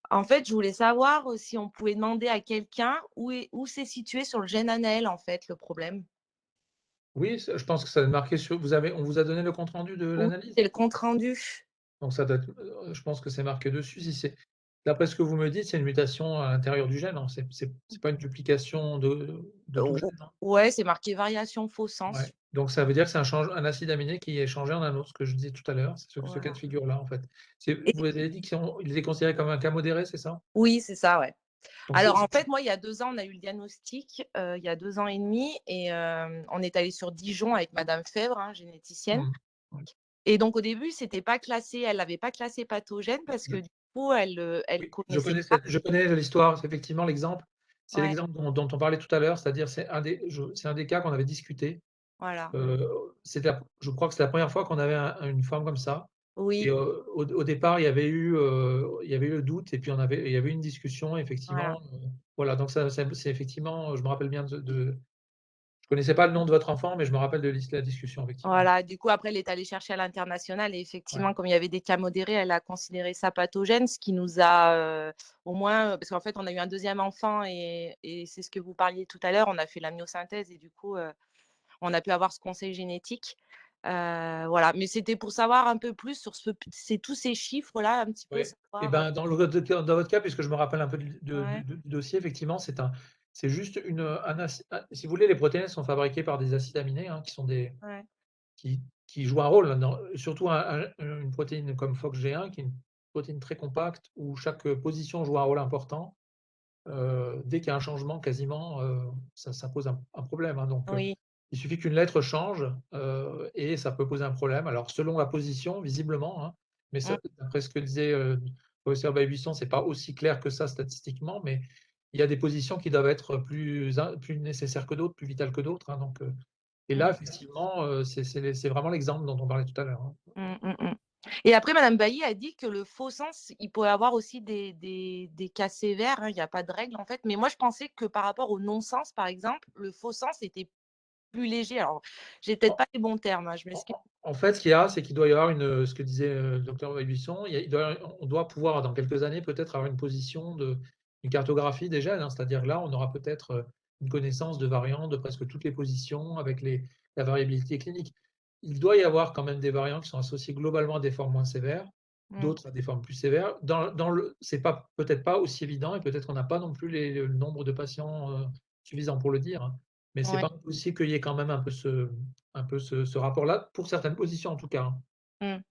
En fait, je voulais savoir si on pouvait demander à quelqu'un où c'est situé sur le gène ANEL, en fait, le problème. Oui, je pense que ça doit être marqué sur. On vous a donné le compte rendu de Oui, l'analyse? c'est le compte rendu. Donc ça doit être, je pense que c'est marqué dessus. D'après ce que vous me dites, c'est une mutation à l'intérieur du gène, hein. C'est pas une duplication de tout gène, hein. Ouais, c'est marqué variation faux sens. Ouais. Donc ça veut dire que c'est un acide aminé qui est changé en un autre, ce que je disais tout à l'heure. C'est ce cas de figure-là, en fait. Vous avez dit qu'il est considéré comme un cas modéré, c'est ça? Oui, c'est ça, ouais. Donc Alors, en fait, moi, il y a 2 ans, on a eu le diagnostic, il y a 2 ans et demi, et on est allé sur Dijon avec Madame Fèvre, généticienne. Ouais. Et donc, au début, c'était pas classé, elle l'avait pas classé pathogène parce que du coup, elle Oui, connaissait pas. je connais l'histoire, c'est effectivement l'exemple. C'est Ouais, l'exemple dont on parlait tout à l'heure, c'est-à-dire c'est un des cas qu'on avait discuté. voilà. Je crois que c'est la première fois qu'on avait une forme comme ça. Oui, Et au départ, il y avait eu le doute et puis il y avait eu une discussion voilà. effectivement, voilà, donc c'est effectivement, je me rappelle bien je connaissais pas le nom de votre enfant, mais je me rappelle de la discussion effectivement. Voilà, du coup, après, elle est allée chercher à l'international et effectivement, Ouais. comme il y avait des cas modérés, elle a considéré ça pathogène, ce qui nous a au moins, parce qu'en fait, on a eu un deuxième enfant et c'est ce que vous parliez tout à l'heure, on a fait la myosynthèse et du coup, on a pu avoir ce conseil génétique. Voilà, mais c'était pour savoir un peu plus sur tous ces chiffres-là, un petit peu Oui. Et savoir. ben, dans votre cas, puisque je me rappelle un peu Ouais, du dossier, effectivement, c'est juste si vous voulez, les protéines sont fabriquées par des acides aminés, hein, ouais, qui jouent un rôle surtout une protéine comme FOXG1, qui est une protéine très compacte où chaque position joue un rôle important. Dès qu'il y a un changement, quasiment, ça pose un problème, hein. Donc, oui, il suffit qu'une lettre change et ça peut poser un problème. Alors, selon la position, visiblement, hein, mais mmh, d'après ce que disait le professeur Baye-Buisson, ce n'est pas aussi clair que ça statistiquement, mais il y a des positions qui doivent être plus nécessaires que d'autres, plus vitales que d'autres, hein. Donc, et là, mmh, effectivement, c'est vraiment l'exemple dont on parlait tout à l'heure, hein. mmh. Et après, Madame Bailly a dit que le faux sens, il pouvait avoir aussi des cas sévères, il n'y a pas de règle en fait. Mais moi, je pensais que par rapport au non-sens, par exemple, le faux sens était plus léger. Alors, j'ai peut-être pas les bons termes, je m'excuse. En fait, ce qu'il y a, c'est qu'il doit y avoir ce que disait le docteur Baye-Buisson, on doit pouvoir, dans quelques années, peut-être avoir une cartographie des gènes, hein. C'est-à-dire là, on aura peut-être une connaissance de variants de presque toutes les positions avec la variabilité clinique. Il doit y avoir quand même des variants qui sont associés globalement à des formes moins sévères, Mmh, d'autres à des formes plus sévères. C'est peut-être pas aussi évident et peut-être qu'on n'a pas non plus le nombre de patients suffisant pour le dire, hein. Mais c'est ouais, pas impossible qu'il y ait quand même un peu ce rapport-là, pour certaines positions en tout cas, hein. mmh.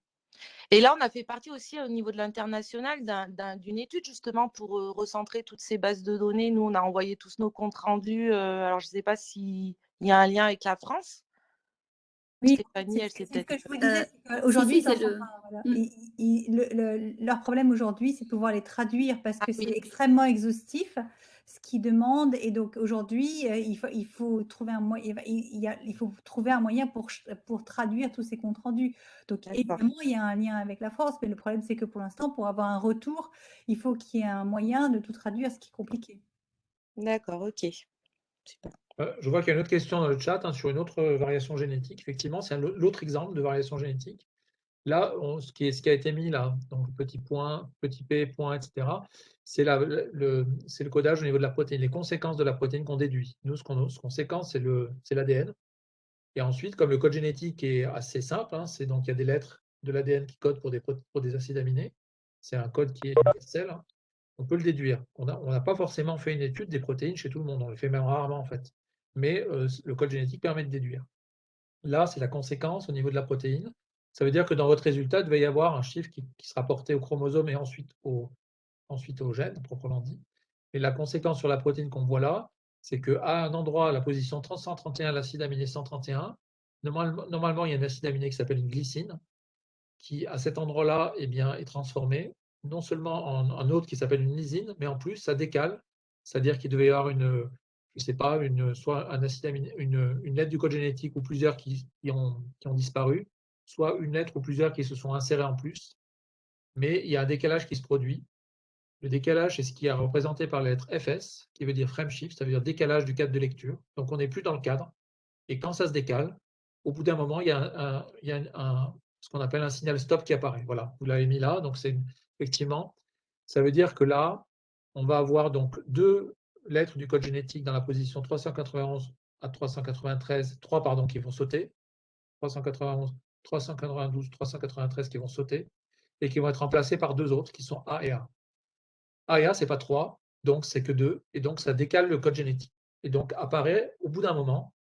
Et là, on a fait partie aussi au niveau de l'international d'une étude justement pour recentrer toutes ces bases de données. Nous, on a envoyé tous nos comptes rendus. Alors, je ne sais pas s'il y a un lien avec la France. Oui, Stéphanie, elle c'est s'est ce que peut-être. je vous disais, c'est Si, qu'aujourd'hui, si, ils en c'est sont le. pas, voilà. Mm. Leur problème aujourd'hui, c'est de pouvoir les traduire parce Ah que c'est oui, extrêmement exhaustif, ce qu'ils demandent. Et donc aujourd'hui, il faut trouver un moyen, il faut trouver un moyen pour traduire tous ces comptes rendus. Donc d'accord. évidemment, il y a un lien avec la France, mais le problème, c'est que pour l'instant, pour avoir un retour, il faut qu'il y ait un moyen de tout traduire, ce qui est compliqué. D'accord, ok. Super. Je vois qu'il y a une autre question dans le chat, hein, sur une autre variation génétique. Effectivement, c'est l'autre exemple de variation génétique. Là, ce qui a été mis là, donc petit point, petit p, point, etc., c'est le codage au niveau de la protéine, les conséquences de la protéine qu'on déduit. Nous, ce qu'on séquence, c'est l'ADN. Et ensuite, comme le code génétique est assez simple, hein, donc il y a des lettres de l'ADN qui codent pour des acides aminés. C'est un code qui est universel, hein. on peut le déduire. On n'a pas forcément fait une étude des protéines chez tout le monde, on le fait même rarement en fait. Mais le code génétique permet de déduire. Là, c'est la conséquence au niveau de la protéine. Ça veut dire que dans votre résultat, il devait y avoir un chiffre qui sera porté au chromosome et ensuite au gène, proprement dit. Et la conséquence sur la protéine qu'on voit là, c'est qu'à un endroit, la position 131, l'acide aminé 131, normalement, il y a un acide aminé qui s'appelle une glycine, qui, à cet endroit-là, est transformé non seulement en un autre qui s'appelle une lysine, mais en plus, ça décale. C'est-à-dire qu'il devait y avoir je sais pas, soit un acide aminé, une lettre du code génétique ou plusieurs qui ont disparu, soit une lettre ou plusieurs qui se sont insérées en plus. Mais il y a un décalage qui se produit. Le décalage, c'est ce qui est représenté par la lettre FS, qui veut dire frame shift, ça veut dire décalage du cadre de lecture. Donc on n'est plus dans le cadre. Et quand ça se décale, au bout d'un moment, il y a ce qu'on appelle un signal stop qui apparaît. Voilà, vous l'avez mis là. Donc c'est effectivement, ça veut dire que là, on va avoir donc 2 lettres du code génétique dans la position 391 à 393, 3 pardon, qui vont sauter, 391, 392, 393 qui vont sauter, et qui vont être remplacés par 2 autres qui sont A et A. A et A, ce n'est pas 3, donc c'est que 2, et donc ça décale le code génétique. Et donc apparaît au bout d'un moment,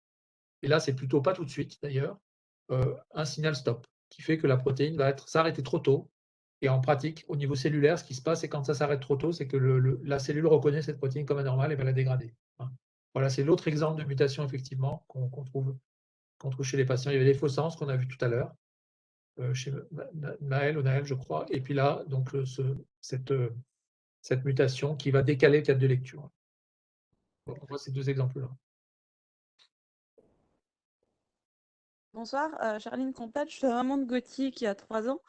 et là c'est plutôt pas tout de suite d'ailleurs, un signal stop, qui fait que la protéine va s'arrêter trop tôt. Et en pratique, au niveau cellulaire, ce qui se passe, c'est quand ça s'arrête trop tôt, c'est que la cellule reconnaît cette protéine comme anormale et va la dégrader. Voilà, c'est l'autre exemple de mutation effectivement qu'on trouve chez les patients. Il y avait les faux sens qu'on a vu tout à l'heure, chez Naël, je crois. Et puis là, donc cette mutation qui va décaler le cadre de lecture. On voit ces 2 exemples-là. Bonsoir, Charline Compat, je suis la maman de Gauthier qui a 3 ans.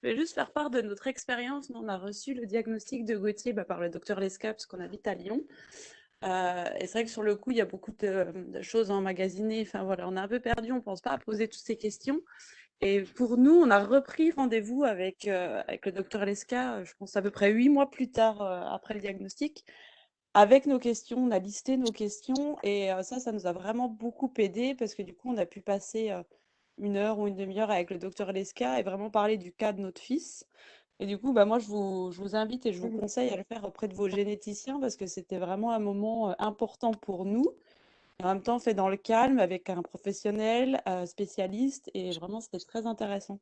Je vais juste faire part de notre expérience. Nous, on a reçu le diagnostic de Gauthier par le docteur Lesca, parce qu'on habite à Lyon. Et c'est vrai que sur le coup, il y a beaucoup de choses emmagasinées. Enfin voilà, on est un peu perdu, on ne pense pas à poser toutes ces questions. Et pour nous, on a repris rendez-vous avec le docteur Lesca, je pense à peu près 8 mois plus tard après le diagnostic. Avec nos questions, on a listé nos questions et ça nous a vraiment beaucoup aidé parce que du coup, on a pu passer 1 heure ou une demi-heure avec le docteur Lesca et vraiment parler du cas de notre fils. Et du coup, moi, je vous invite et je vous conseille à le faire auprès de vos généticiens parce que c'était vraiment un moment important pour nous. Et en même temps, fait dans le calme avec un professionnel, spécialiste et vraiment, c'était très intéressant.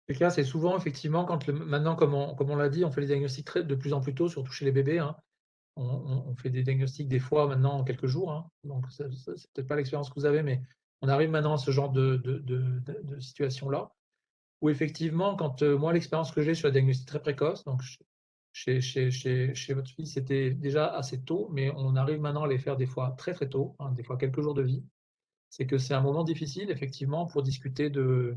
Le cas, c'est souvent effectivement maintenant, comme on l'a dit, on fait les diagnostics de plus en plus tôt, surtout chez les bébés. On fait des diagnostics des fois maintenant en quelques jours. Donc, c'est peut-être pas l'expérience que vous avez, mais on arrive maintenant à ce genre de situation-là, où effectivement, quand moi, l'expérience que j'ai sur le diagnostic très précoce, donc chez votre fille, c'était déjà assez tôt, mais on arrive maintenant à les faire des fois très très tôt, des fois quelques jours de vie. C'est que c'est un moment difficile, effectivement, pour discuter de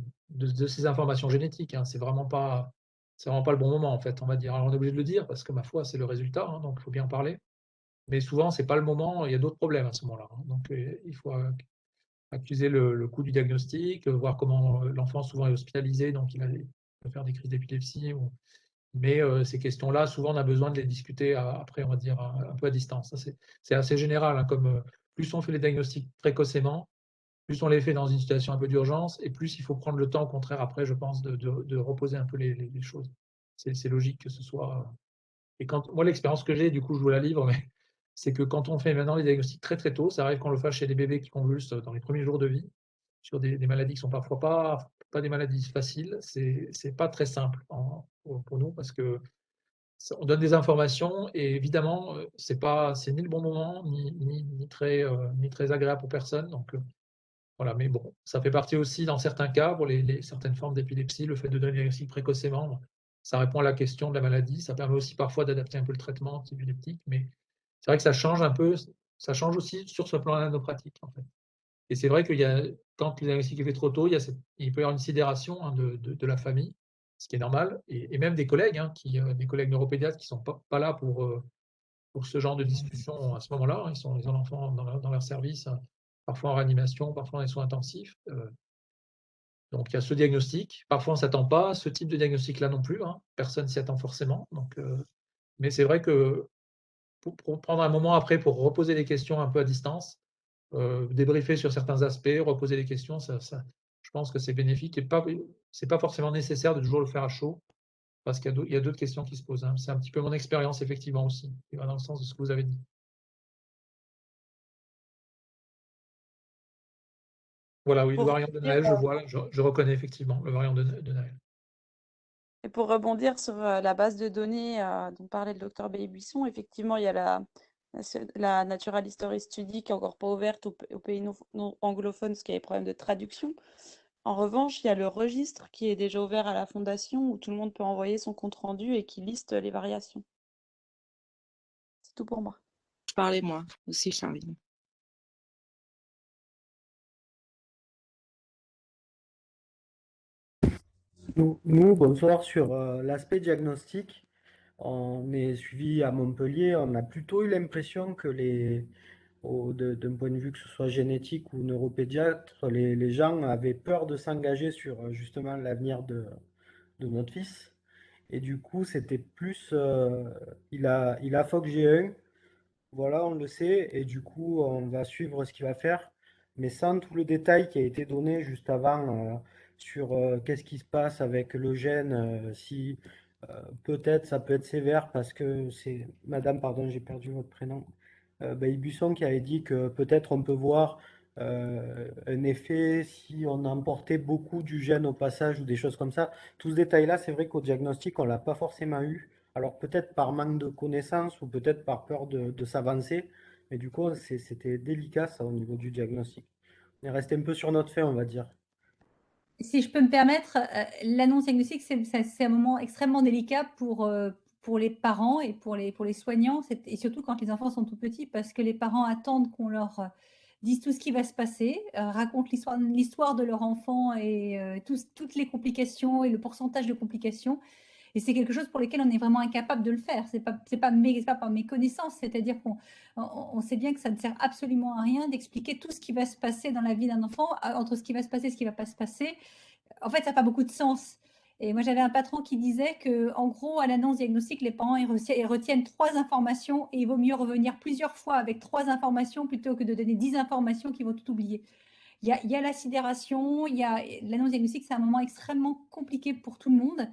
ces informations génétiques. C'est vraiment pas le bon moment, en fait, on va dire. Alors, on est obligé de le dire parce que, ma foi, c'est le résultat, donc il faut bien en parler. Mais souvent, ce n'est pas le moment, il y a d'autres problèmes à ce moment-là. Donc, il faut accuser le coût du diagnostic, voir comment l'enfant souvent est hospitalisé, donc il peut faire des crises d'épilepsie. Mais ces questions-là, souvent, on a besoin de les discuter après, on va dire, un peu à distance. C'est assez général, comme plus on fait les diagnostics précocement, plus on les fait dans une situation un peu d'urgence, et plus il faut prendre le temps, au contraire, après, je pense, de reposer un peu les choses. C'est logique que ce soit. Et moi, l'expérience que j'ai, du coup, je vous la livre, mais c'est que quand on fait maintenant les diagnostics très très tôt, ça arrive qu'on le fasse chez des bébés qui convulsent dans les premiers jours de vie, sur des maladies qui sont parfois pas des maladies faciles. C'est pas très simple pour nous parce que on donne des informations et évidemment, c'est ni le bon moment, ni très agréable pour personne. Donc, voilà, mais bon, ça fait partie aussi, dans certains cas, pour certaines formes d'épilepsie, le fait de donner un diagnostic précocement, ça répond à la question de la maladie. Ça permet aussi parfois d'adapter un peu le traitement anti-épileptique, mais c'est vrai que ça change un peu, ça change aussi sur ce plan nanopratique, en fait. Et c'est vrai quand le diagnostic est fait trop tôt, il peut y avoir une sidération de la famille, ce qui est normal, et même des collègues, des collègues neuropédiatres qui ne sont pas là pour ce genre de discussion à ce moment-là. Ils ont l'enfant dans leur service, parfois en réanimation, parfois en soins intensifs. Donc il y a ce diagnostic. Parfois on ne s'attend pas à ce type de diagnostic-là non plus. Personne ne s'y attend forcément. Donc, mais c'est vrai que pour prendre un moment après pour reposer des questions un peu à distance, débriefer sur certains aspects, reposer des questions, je pense que c'est bénéfique et ce n'est pas forcément nécessaire de toujours le faire à chaud. parce qu'il y a d'autres questions qui se posent, hein. C'est un petit peu mon expérience, effectivement, aussi, qui va dans le sens de ce que vous avez dit. Voilà, oui, le Pour variant de rebondir, Naël, je vois, je reconnais effectivement le variant de Naël. et pour rebondir sur la base de données dont parlait le docteur Bailly-Buisson, effectivement, il y a la Natural History Study qui est encore pas ouverte aux pays non anglophones parce qu'il y a des problèmes de traduction. En revanche, il y a le registre qui est déjà ouvert à la Fondation où tout le monde peut envoyer son compte-rendu et qui liste les variations. C'est tout pour moi. Je parlais moi aussi, Charlie. Nous, bonsoir, sur l'aspect diagnostic, on est suivi à Montpellier, on a plutôt eu l'impression que d'un point de vue que ce soit génétique ou neuropédiatre, les gens avaient peur de s'engager sur justement l'avenir de notre fils. Et du coup, c'était plus, il a FOXG1, voilà, on le sait, et du coup, on va suivre ce qu'il va faire, mais sans tout le détail qui a été donné juste avant sur qu'est-ce qui se passe avec le gène, si peut-être ça peut être sévère parce que c'est Madame, pardon, j'ai perdu votre prénom, Bailly-Buisson qui avait dit que peut-être on peut voir un effet si on emportait beaucoup du gène au passage ou des choses comme ça. Tout ce détail-là, c'est vrai qu'au diagnostic, on ne l'a pas forcément eu. Alors peut-être par manque de connaissances ou peut-être par peur de s'avancer, mais du coup c'était délicat ça au niveau du diagnostic. On est resté un peu sur notre fait, on va dire. Si je peux me permettre, l'annonce diagnostique, c'est un moment extrêmement délicat pour les parents et pour les soignants, et surtout quand les enfants sont tout petits, parce que les parents attendent qu'on leur dise tout ce qui va se passer, racontent l'histoire de leur enfant et toutes les complications et le pourcentage de complications. Et c'est quelque chose pour lequel on est vraiment incapable de le faire. C'est pas par méconnaissance, c'est-à-dire qu'on sait bien que ça ne sert absolument à rien d'expliquer tout ce qui va se passer dans la vie d'un enfant, entre ce qui va se passer et ce qui ne va pas se passer. En fait, ça n'a pas beaucoup de sens. Et moi, j'avais un patron qui disait que, en gros, à l'annonce diagnostique, les parents ils retiennent 3 informations et il vaut mieux revenir plusieurs fois avec 3 informations plutôt que de donner 10 informations qui vont tout oublier. Il y a la sidération, l'annonce diagnostique, c'est un moment extrêmement compliqué pour tout le monde.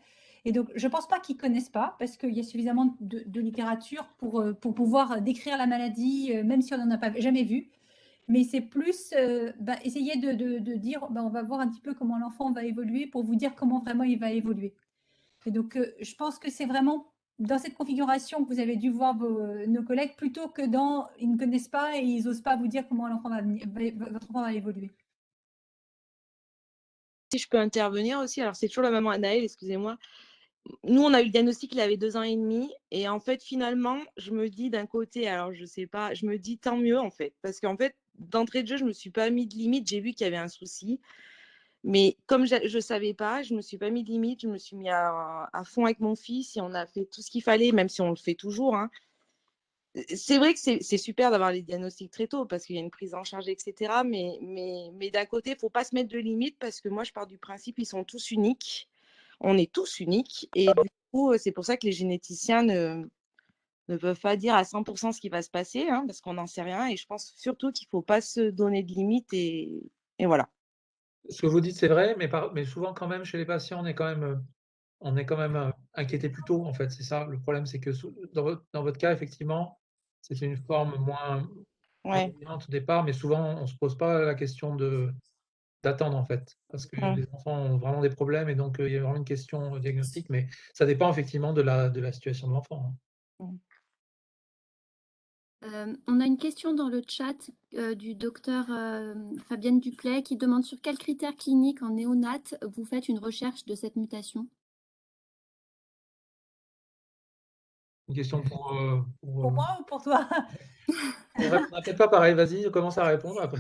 Et donc, je ne pense pas qu'ils ne connaissent pas, parce qu'il y a suffisamment de littérature pour pouvoir décrire la maladie, même si on n'en a pas jamais vu. Mais c'est plus essayer de dire, on va voir un petit peu comment l'enfant va évoluer pour vous dire comment vraiment il va évoluer. Et donc, je pense que c'est vraiment dans cette configuration que vous avez dû voir nos collègues, plutôt que dans ils ne connaissent pas et ils n'osent pas vous dire comment l'enfant votre enfant va évoluer. Si je peux intervenir aussi, alors c'est toujours la maman Anaëlle, excusez-moi. Nous, on a eu le diagnostic, il avait 2 ans et demi. Et en fait, finalement, je me dis d'un côté, alors je sais pas, je me dis tant mieux en fait. Parce qu'en fait, d'entrée de jeu, je ne me suis pas mis de limite. J'ai vu qu'il y avait un souci. Mais comme je ne savais pas, je ne me suis pas mis de limite. Je me suis mis à fond avec mon fils et on a fait tout ce qu'il fallait, même si on le fait toujours, hein. C'est vrai que c'est super d'avoir les diagnostics très tôt parce qu'il y a une prise en charge, etc. Mais d'un côté, il ne faut pas se mettre de limites parce que moi, je pars du principe qu'ils sont tous uniques. On est tous uniques. Et du coup, c'est pour ça que les généticiens ne peuvent pas dire à 100% ce qui va se passer, hein, parce qu'on n'en sait rien. Et je pense surtout qu'il ne faut pas se donner de limites. Et voilà. Ce que vous dites, c'est vrai, mais souvent, quand même, chez les patients, on est quand même inquiété plus tôt, en fait. C'est ça. Le problème, c'est que dans votre cas, effectivement, c'est une forme moins Ouais. évidente au départ, mais souvent, on ne se pose pas la question d'attendre, en fait, parce que les enfants ont vraiment des problèmes et donc il y a vraiment une question diagnostique, mais ça dépend effectivement de la situation de l'enfant, hein. On a une question dans le chat du docteur Fabienne Duplay qui demande sur quels critères cliniques en néonate vous faites une recherche de cette mutation. Une question Pour moi ou pour toi? On répondra peut-être pas pareil. Vas-y, commence à répondre après.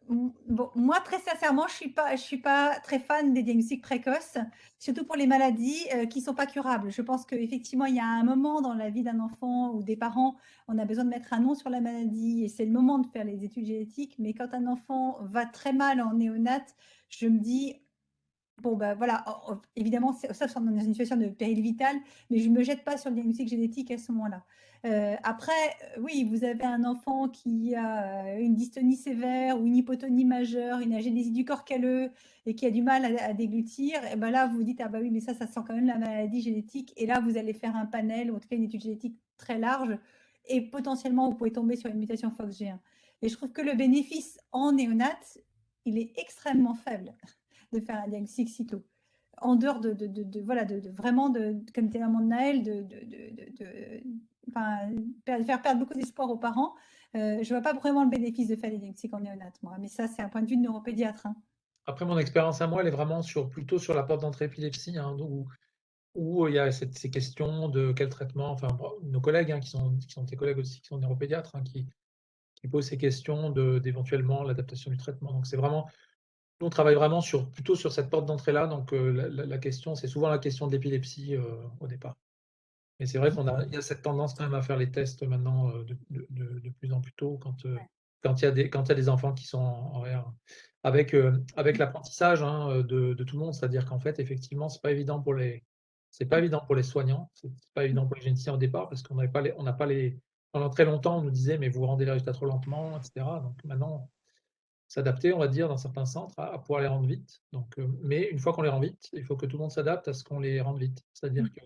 Bon, moi, très sincèrement, je suis pas très fan des diagnostics précoces, surtout pour les maladies qui sont pas curables. Je pense qu'effectivement, il y a un moment dans la vie d'un enfant ou des parents, on a besoin de mettre un nom sur la maladie et c'est le moment de faire les études génétiques. Mais quand un enfant va très mal en néonate, je me dis, bon, bah voilà, évidemment, ça, on est dans une situation de péril vital, mais je ne me jette pas sur le diagnostic génétique à ce moment-là. Après, oui, vous avez un enfant qui a une dystonie sévère ou une hypotonie majeure, une agénésie du corps calleux et qui a du mal à déglutir, et ben là, vous vous dites, ah bah oui, mais ça sent quand même la maladie génétique. Et là, vous allez faire un panel, ou en tout cas une étude génétique très large, et potentiellement, vous pouvez tomber sur une mutation FOXG1. Et je trouve que le bénéfice en néonat, il est extrêmement faible de faire un diagnostic sitôt. En dehors voilà, vraiment, comme disait maman de Naël, faire perdre beaucoup d'espoir aux parents. Je ne vois pas vraiment le bénéfice de faire des diagnostics en néonat, moi. Mais ça, c'est un point de vue de neuropédiatre. Hein. Après, mon expérience à moi, elle est vraiment plutôt sur la porte d'entrée épilepsie, hein, où il y a ces questions de quel traitement, enfin, nos collègues, hein, qui sont tes collègues aussi, qui sont neuropédiatres, hein, qui posent ces questions d'éventuellement l'adaptation du traitement. Donc, c'est vraiment, nous, on travaille vraiment plutôt sur cette porte d'entrée-là. Donc, la question, c'est souvent la question de l'épilepsie au départ. Mais c'est vrai qu'il y a cette tendance quand même à faire les tests maintenant de plus en plus tôt quand il y a des enfants qui sont en RR. Avec l'apprentissage, hein, de tout le monde, c'est-à-dire qu'en fait, effectivement, c'est pas évident pour les soignants, c'est pas évident pour les généticiens au départ, parce qu'on n'a pas les. Pendant très longtemps, on nous disait, mais vous rendez les résultats trop lentement, etc. Donc maintenant, s'adapter, on va dire, dans certains centres, à pouvoir les rendre vite. Donc, mais une fois qu'on les rend vite, il faut que tout le monde s'adapte à ce qu'on les rende vite. C'est-à-dire que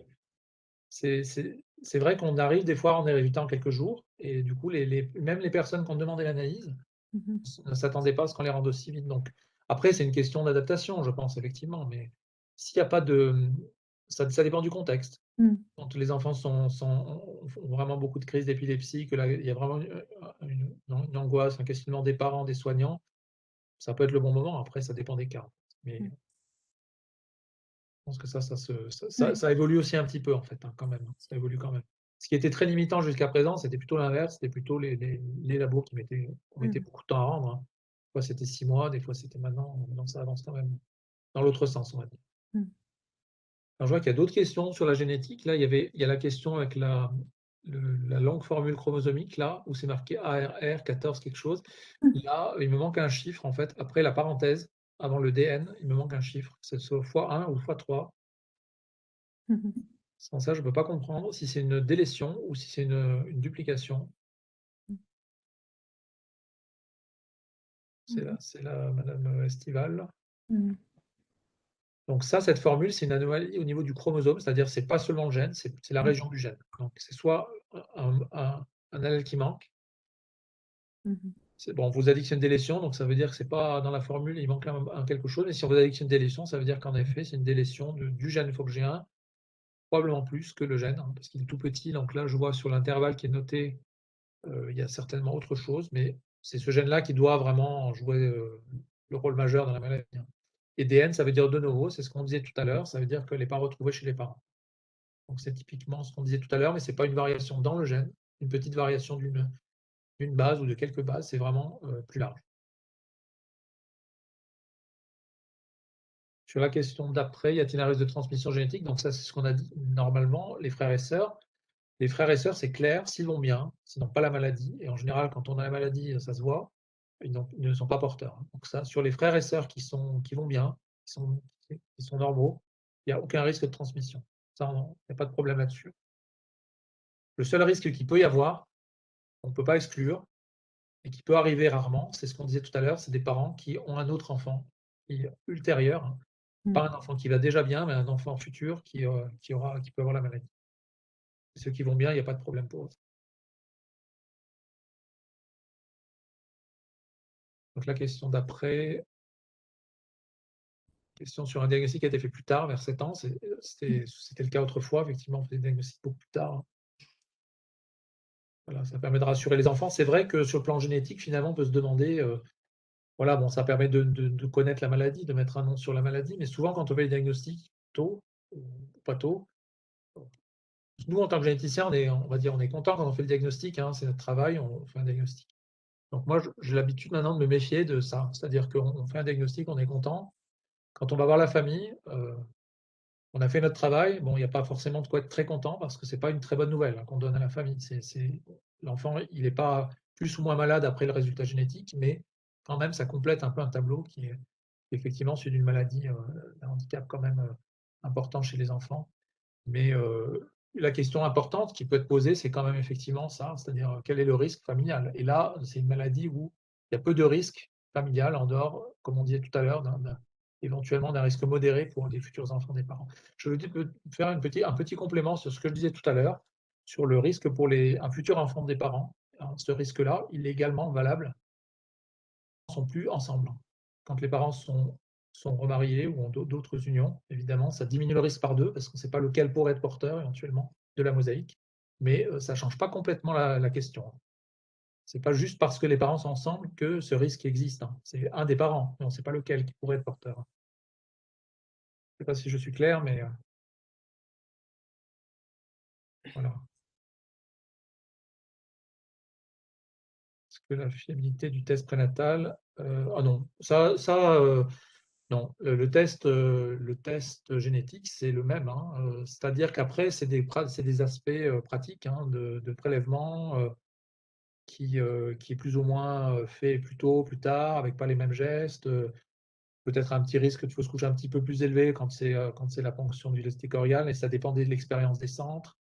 c'est vrai qu'on arrive des fois à rendre des résultats en quelques jours, et du coup, même les personnes qui ont demandé l'analyse ne s'attendaient pas à ce qu'on les rende aussi vite. Donc, après, c'est une question d'adaptation, je pense, effectivement, mais s'il n'y a pas de. Ça dépend du contexte. Quand les enfants ont vraiment beaucoup de crises d'épilepsie, que là, il y a vraiment une angoisse, un questionnement des parents, des soignants, ça peut être le bon moment. Après, ça dépend des cas. Mais je pense que ça évolue aussi un petit peu, en fait, hein, quand même. Ça évolue quand même. Ce qui était très limitant jusqu'à présent, c'était plutôt l'inverse. C'était plutôt les labos qui mettaient beaucoup de temps à rendre. Hein. Des fois, c'était 6 mois, des fois, c'était maintenant. Donc, ça avance quand même dans l'autre sens, on va dire. Alors, je vois qu'il y a d'autres questions sur la génétique. Là, il y a la question avec la longue formule chromosomique, là, où c'est marqué ARR 14 quelque chose. Là, il me manque un chiffre, en fait, après la parenthèse, avant le DN, il me manque un chiffre. C'est soit x1 ou x3. Sans ça, je ne peux pas comprendre si c'est une délétion ou si c'est une duplication. C'est la Madame Estival. Donc ça, cette formule, c'est une anomalie au niveau du chromosome, c'est-à-dire c'est pas seulement le gène, c'est la région du gène. Donc c'est soit un allèle qui manque. Bon, on vous a dit que c'est une délétion, donc ça veut dire que c'est pas dans la formule, il manque quelque chose. Et si on vous a dit que c'est une délétion, ça veut dire qu'en effet, c'est une délétion du gène FOXG1, probablement plus que le gène, hein, parce qu'il est tout petit. Donc là, je vois sur l'intervalle qui est noté, il y a certainement autre chose, mais c'est ce gène-là qui doit vraiment jouer le rôle majeur dans la maladie. Et DN, ça veut dire de nouveau, c'est ce qu'on disait tout à l'heure, ça veut dire que les pas retrouvés chez les parents. Donc c'est typiquement ce qu'on disait tout à l'heure, mais ce n'est pas une variation dans le gène, une petite variation d'une base ou de quelques bases, c'est vraiment plus large. Sur la question d'après, y a-t-il un risque de transmission génétique? Donc ça, c'est ce qu'on a dit normalement, les frères et sœurs. Les frères et sœurs, c'est clair, s'ils vont bien, s'ils n'ont pas la maladie, et en général, quand on a la maladie, ça se voit, ils ne sont pas porteurs. Donc ça, sur les frères et sœurs qui vont bien, qui sont normaux, il n'y a aucun risque de transmission. Ça, il n'y a pas de problème là-dessus. Le seul risque qu'il peut y avoir, on ne peut pas exclure, et qui peut arriver rarement, c'est ce qu'on disait tout à l'heure, c'est des parents qui ont un autre enfant ultérieur, pas un enfant qui va déjà bien, mais un enfant futur qui peut avoir la maladie. Et ceux qui vont bien, il n'y a pas de problème pour eux. Donc la question d'après, question sur un diagnostic qui a été fait plus tard, vers 7 ans, c'était le cas autrefois, effectivement, on faisait des diagnostics beaucoup plus tard. Voilà, ça permet de rassurer les enfants. C'est vrai que sur le plan génétique, finalement, on peut se demander, voilà, bon, ça permet de connaître la maladie, de mettre un nom sur la maladie, mais souvent quand on fait les diagnostics tôt, ou pas tôt, nous, en tant que généticien, on va dire, on est content quand on fait le diagnostic, hein, c'est notre travail, on fait un diagnostic. Donc moi, j'ai l'habitude maintenant de me méfier de ça, c'est-à-dire qu'on fait un diagnostic, on est content. Quand on va voir la famille, on a fait notre travail. Bon, il n'y a pas forcément de quoi être très content parce que ce n'est pas une très bonne nouvelle, hein, qu'on donne à la famille. L'enfant, il n'est pas plus ou moins malade après le résultat génétique, mais quand même, ça complète un peu un tableau qui est effectivement, c'est une maladie, d'un handicap quand même important chez les enfants. Mais la question importante qui peut être posée, c'est quand même effectivement ça, c'est-à-dire quel est le risque familial? Et là, c'est une maladie où il y a peu de risque familial en dehors, comme on disait tout à l'heure, éventuellement d'un risque modéré pour les futurs enfants des parents. Je veux faire un petit complément sur ce que je disais tout à l'heure, sur le risque pour un futur enfant des parents. Alors, ce risque-là, il est également valable quand ils ne sont plus ensemble. Quand les parents sont remariés ou ont d'autres unions, évidemment, ça diminue le risque par 2 parce qu'on ne sait pas lequel pourrait être porteur éventuellement de la mosaïque, mais ça ne change pas complètement la question. Ce n'est pas juste parce que les parents sont ensemble que ce risque existe, hein. C'est un des parents, mais on ne sait pas lequel qui pourrait être porteur. Je ne sais pas si je suis clair, mais voilà. Est-ce que la fiabilité du test prénatal, ah non, non, le test génétique, c'est le même, hein, c'est-à-dire qu'après, c'est des aspects pratiques, hein, de prélèvement qui est plus ou moins fait plus tôt, plus tard, avec pas les mêmes gestes. Peut-être un petit risque de fausse couche un petit peu plus élevé quand c'est la ponction du lystique orial, et ça dépend de l'expérience des centres.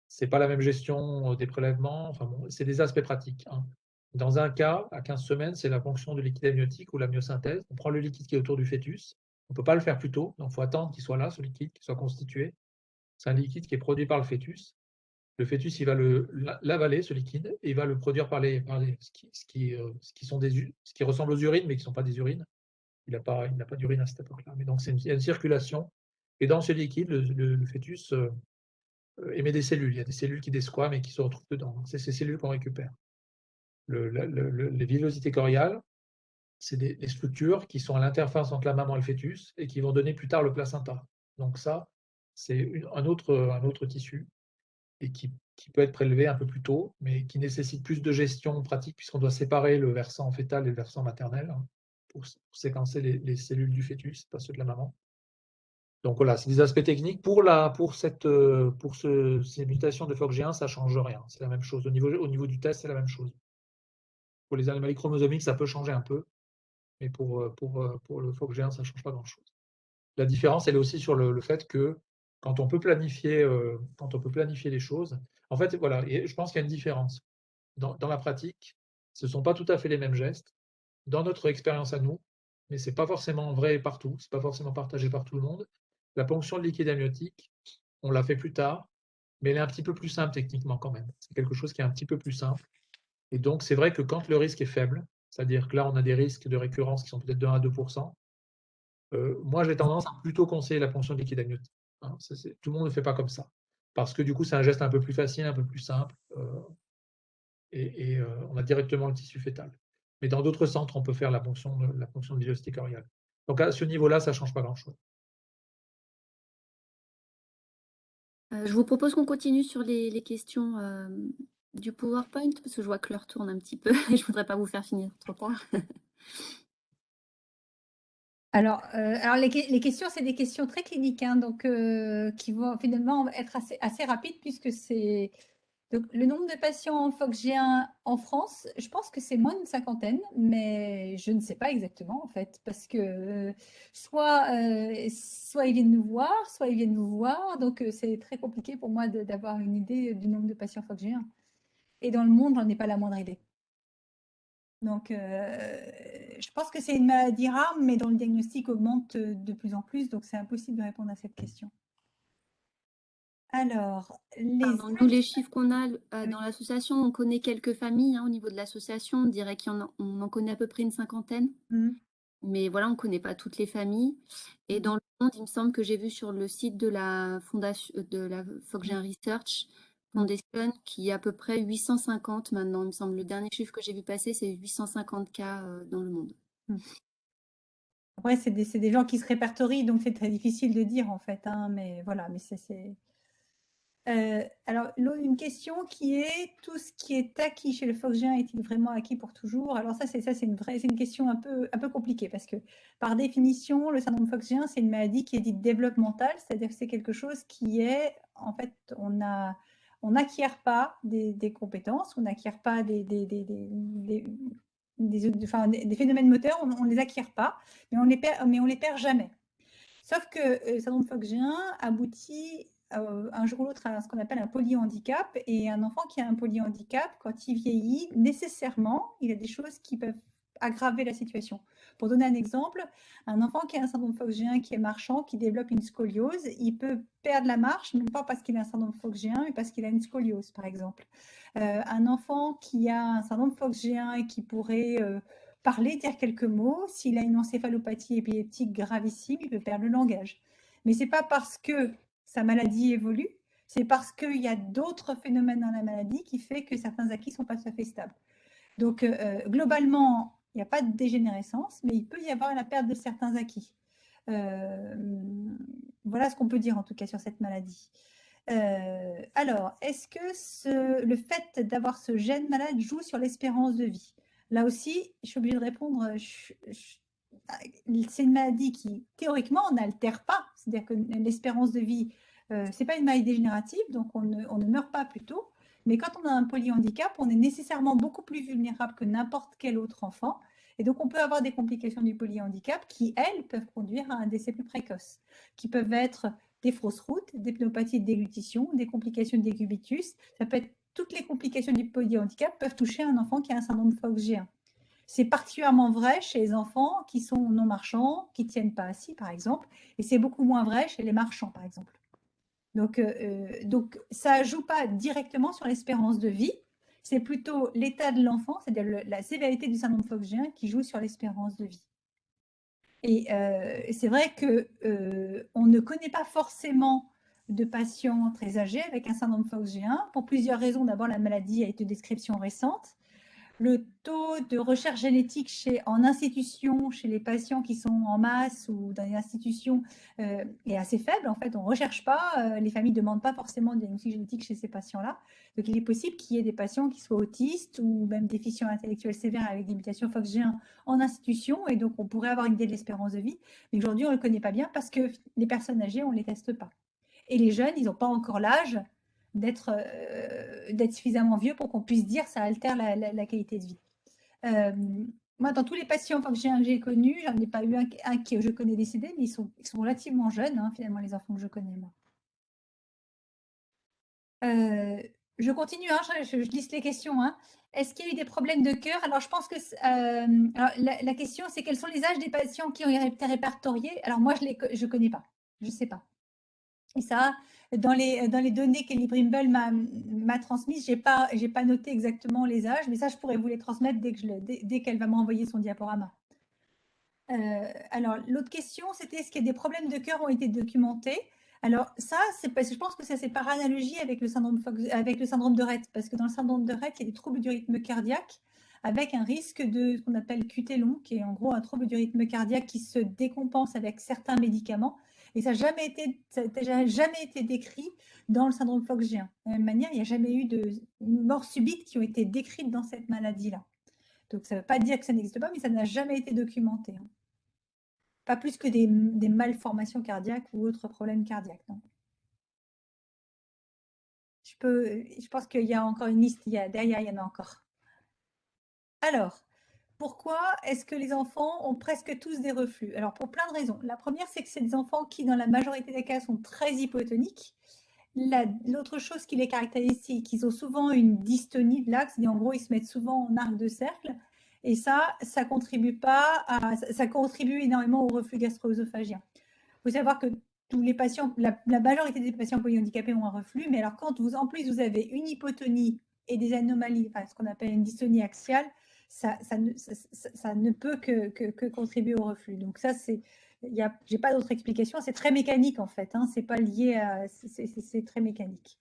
C'est pas la même gestion des prélèvements. Enfin bon, c'est des aspects pratiques, hein. Dans un cas, à 15 semaines, c'est la ponction de liquide amniotique ou la myosynthèse. On prend le liquide qui est autour du fœtus. On ne peut pas le faire plus tôt, donc il faut attendre qu'il soit là, ce liquide, qu'il soit constitué. C'est un liquide qui est produit par le fœtus. Le fœtus, il va l'avaler, ce liquide, et il va le produire par ce qui ressemble aux urines, mais qui ne sont pas des urines. Il n'a pas d'urine à cette époque-là. Mais donc, il y a une circulation. Et dans ce liquide, le fœtus émet des cellules. Il y a des cellules qui desquament et qui se retrouvent dedans. C'est ces cellules qu'on récupère. Les villosités choriales, c'est des structures qui sont à l'interface entre la maman et le fœtus et qui vont donner plus tard le placenta. Donc ça, c'est un autre tissu et qui peut être prélevé un peu plus tôt, mais qui nécessite plus de gestion pratique puisqu'on doit séparer le versant fœtal et le versant maternel, hein, pour séquencer les cellules du fœtus, pas ceux de la maman. Donc voilà, c'est des aspects techniques. Pour ces mutations de FOXG1, ça ne change rien. C'est la même chose. Au niveau du test, c'est la même chose. Pour les anomalies chromosomiques, ça peut changer un peu, mais pour le FOXG1, ça ne change pas grand-chose. La différence, elle est aussi sur le fait que quand on peut planifier les choses, en fait, voilà, et je pense qu'il y a une différence. Dans la pratique, ce ne sont pas tout à fait les mêmes gestes. Dans notre expérience à nous, mais ce n'est pas forcément vrai partout, ce n'est pas forcément partagé par tout le monde. La ponction de liquide amniotique, on l'a fait plus tard, mais elle est un petit peu plus simple techniquement quand même. C'est quelque chose qui est un petit peu plus simple. Et donc, c'est vrai que quand le risque est faible, c'est-à-dire que là, on a des risques de récurrence qui sont peut-être de 1 à 2 %, moi, j'ai tendance à plutôt conseiller la ponction de liquide amniotique, hein. Tout le monde ne fait pas comme ça. Parce que du coup, c'est un geste un peu plus facile, un peu plus simple, et on a directement le tissu fœtal. Mais dans d'autres centres, on peut faire la ponction de villosité choriale. Donc à ce niveau-là, ça ne change pas grand-chose. Je vous propose qu'on continue sur les questions du PowerPoint, parce que je vois que l'heure tourne un petit peu et je ne voudrais pas vous faire finir trop tard. Alors les questions, c'est des questions très cliniques, hein, donc qui vont finalement être assez rapides puisque c'est donc le nombre de patients en FOXG1 en France, je pense que c'est moins d'une cinquantaine, mais je ne sais pas exactement en fait, parce que soit ils viennent nous voir, soit ils viennent nous voir, donc c'est très compliqué pour moi d'avoir une idée du nombre de patients FOXG1. Et dans le monde, j'en ai pas la moindre idée. Donc, je pense que c'est une maladie rare, mais dont le diagnostic augmente de plus en plus, donc c'est impossible de répondre à cette question. Alors, nous, les chiffres qu'on a dans l'association, on connaît quelques familles, hein, au niveau de l'association, on dirait qu'on en connaît à peu près une cinquantaine. Mais voilà, on ne connaît pas toutes les familles. Et dans le monde, il me semble que j'ai vu sur le site de la fondation de la FOXG1 Research Foundation qu'il y a à peu près 850 maintenant. Il me semble le dernier chiffre que j'ai vu passer, c'est 850 cas dans le monde. Après, c'est des gens qui se répertorient, donc c'est très difficile de dire en fait, hein, mais voilà, mais c'est... alors, une question qui est, tout ce qui est acquis chez le FOXG1 est-il vraiment acquis pour toujours? Alors ça, c'est une question un peu compliquée parce que par définition, le syndrome FOXG1, c'est une maladie qui est dite développementale, c'est-à-dire que c'est quelque chose qui est, en fait, on n'acquiert pas des compétences, on n'acquiert pas des phénomènes moteurs, on ne les acquiert pas, mais on les perd jamais. Sauf que le syndrome Fox-G1 aboutit un jour ou l'autre à ce qu'on appelle un polyhandicap. Et un enfant qui a un polyhandicap, quand il vieillit, nécessairement, il y a des choses qui peuvent aggraver la situation. Pour donner un exemple, un enfant qui a un syndrome Fox-G1 qui est marchand, qui développe une scoliose, il peut perdre la marche, non pas parce qu'il a un syndrome Fox-G1, mais parce qu'il a une scoliose, par exemple. Un enfant qui a un syndrome Fox-G1 et qui pourrait parler, dire quelques mots, s'il a une encéphalopathie épileptique gravissime, il peut perdre le langage. Mais ce n'est pas parce que sa maladie évolue, c'est parce qu'il y a d'autres phénomènes dans la maladie qui fait que certains acquis ne sont pas tout à fait stables. Donc, globalement, il n'y a pas de dégénérescence, mais il peut y avoir la perte de certains acquis. Voilà ce qu'on peut dire en tout cas sur cette maladie. Alors, est-ce que le fait d'avoir ce gène malade joue sur l'espérance de vie? Là aussi, je suis obligée de répondre, c'est une maladie qui, théoriquement, n'altère pas. C'est-à-dire que l'espérance de vie, ce n'est pas une maladie dégénérative, donc on ne meurt pas plus tôt. Mais quand on a un polyhandicap, on est nécessairement beaucoup plus vulnérable que n'importe quel autre enfant. Et donc, on peut avoir des complications du polyhandicap qui, elles, peuvent conduire à un décès plus précoce, qui peuvent être des fausses routes, des pneumopathies de déglutition, des complications de décubitus. Ça peut être toutes les complications du polyhandicap peuvent toucher un enfant qui a un syndrome Fox-G1. C'est particulièrement vrai chez les enfants qui sont non marchands, qui ne tiennent pas assis, par exemple, et c'est beaucoup moins vrai chez les marchands, par exemple. Donc ça ne joue pas directement sur l'espérance de vie, c'est plutôt l'état de l'enfant, c'est-à-dire la sévérité du syndrome Fox-G1 qui joue sur l'espérance de vie. Et c'est vrai qu'on ne connaît pas forcément de patients très âgés avec un syndrome Fox-G1 pour plusieurs raisons. D'abord, la maladie a été de description récente. Le taux de recherche génétique en institution, chez les patients qui sont en masse ou dans les institutions, est assez faible. En fait, on ne recherche pas, les familles ne demandent pas forcément de diagnostic génétique chez ces patients-là. Donc, il est possible qu'il y ait des patients qui soient autistes ou même déficients intellectuels sévères avec des mutations Fox-G1 en institution. Et donc, on pourrait avoir une idée de l'espérance de vie. Mais aujourd'hui, on ne le connaît pas bien parce que les personnes âgées, on ne les teste pas. Et les jeunes, ils n'ont pas encore l'âge d'être suffisamment vieux pour qu'on puisse dire ça altère la qualité de vie. Moi, dans tous les patients que j'ai connus, j'en ai pas eu un que je connais décédé, mais ils sont relativement jeunes, hein, finalement, les enfants que je connais, moi. Je continue, hein, je liste les questions. Hein. Est-ce qu'il y a eu des problèmes de cœur? Alors, je pense que alors, la question, c'est quels sont les âges des patients qui ont été répertoriés? Alors, moi, je ne connais pas. Je ne sais pas. Et ça, dans les données qu'Ellie Brimble m'a transmises, je n'ai pas noté exactement les âges, mais ça, je pourrais vous les transmettre dès qu'elle va m'envoyer son diaporama. Alors, l'autre question, c'était est-ce que des problèmes de cœur ont été documentés? Alors, ça, c'est parce que je pense que ça, c'est par analogie avec le syndrome de Rett, parce que dans le syndrome de Rett, il y a des troubles du rythme cardiaque avec un risque de ce qu'on appelle QT long, qui est en gros un trouble du rythme cardiaque qui se décompense avec certains médicaments. Et ça n'a jamais été décrit dans le syndrome Fox-G1. De la même manière, il n'y a jamais eu de morts subites qui ont été décrites dans cette maladie-là. Donc, ça ne veut pas dire que ça n'existe pas, mais ça n'a jamais été documenté. Hein. Pas plus que des malformations cardiaques ou autres problèmes cardiaques. Non. Je pense qu'il y a encore une liste. Derrière, il y en a encore. Alors, pourquoi est-ce que les enfants ont presque tous des reflux? Alors, pour plein de raisons. La première, c'est que c'est des enfants qui, dans la majorité des cas, sont très hypotoniques. L'autre chose qui les caractérise, c'est qu'ils ont souvent une dystonie de l'axe. En gros, ils se mettent souvent en arc de cercle. Et ça contribue énormément au reflux gastro-œsophagien. Il faut savoir que tous les patients, la majorité des patients polyhandicapés ont un reflux, mais alors quand en plus vous avez une hypotonie et des anomalies, enfin, ce qu'on appelle une dystonie axiale, ça ne peut que contribuer au reflux. Donc ça, j'ai pas d'autre explication. C'est très mécanique en fait. Hein, c'est pas lié à, c'est très mécanique.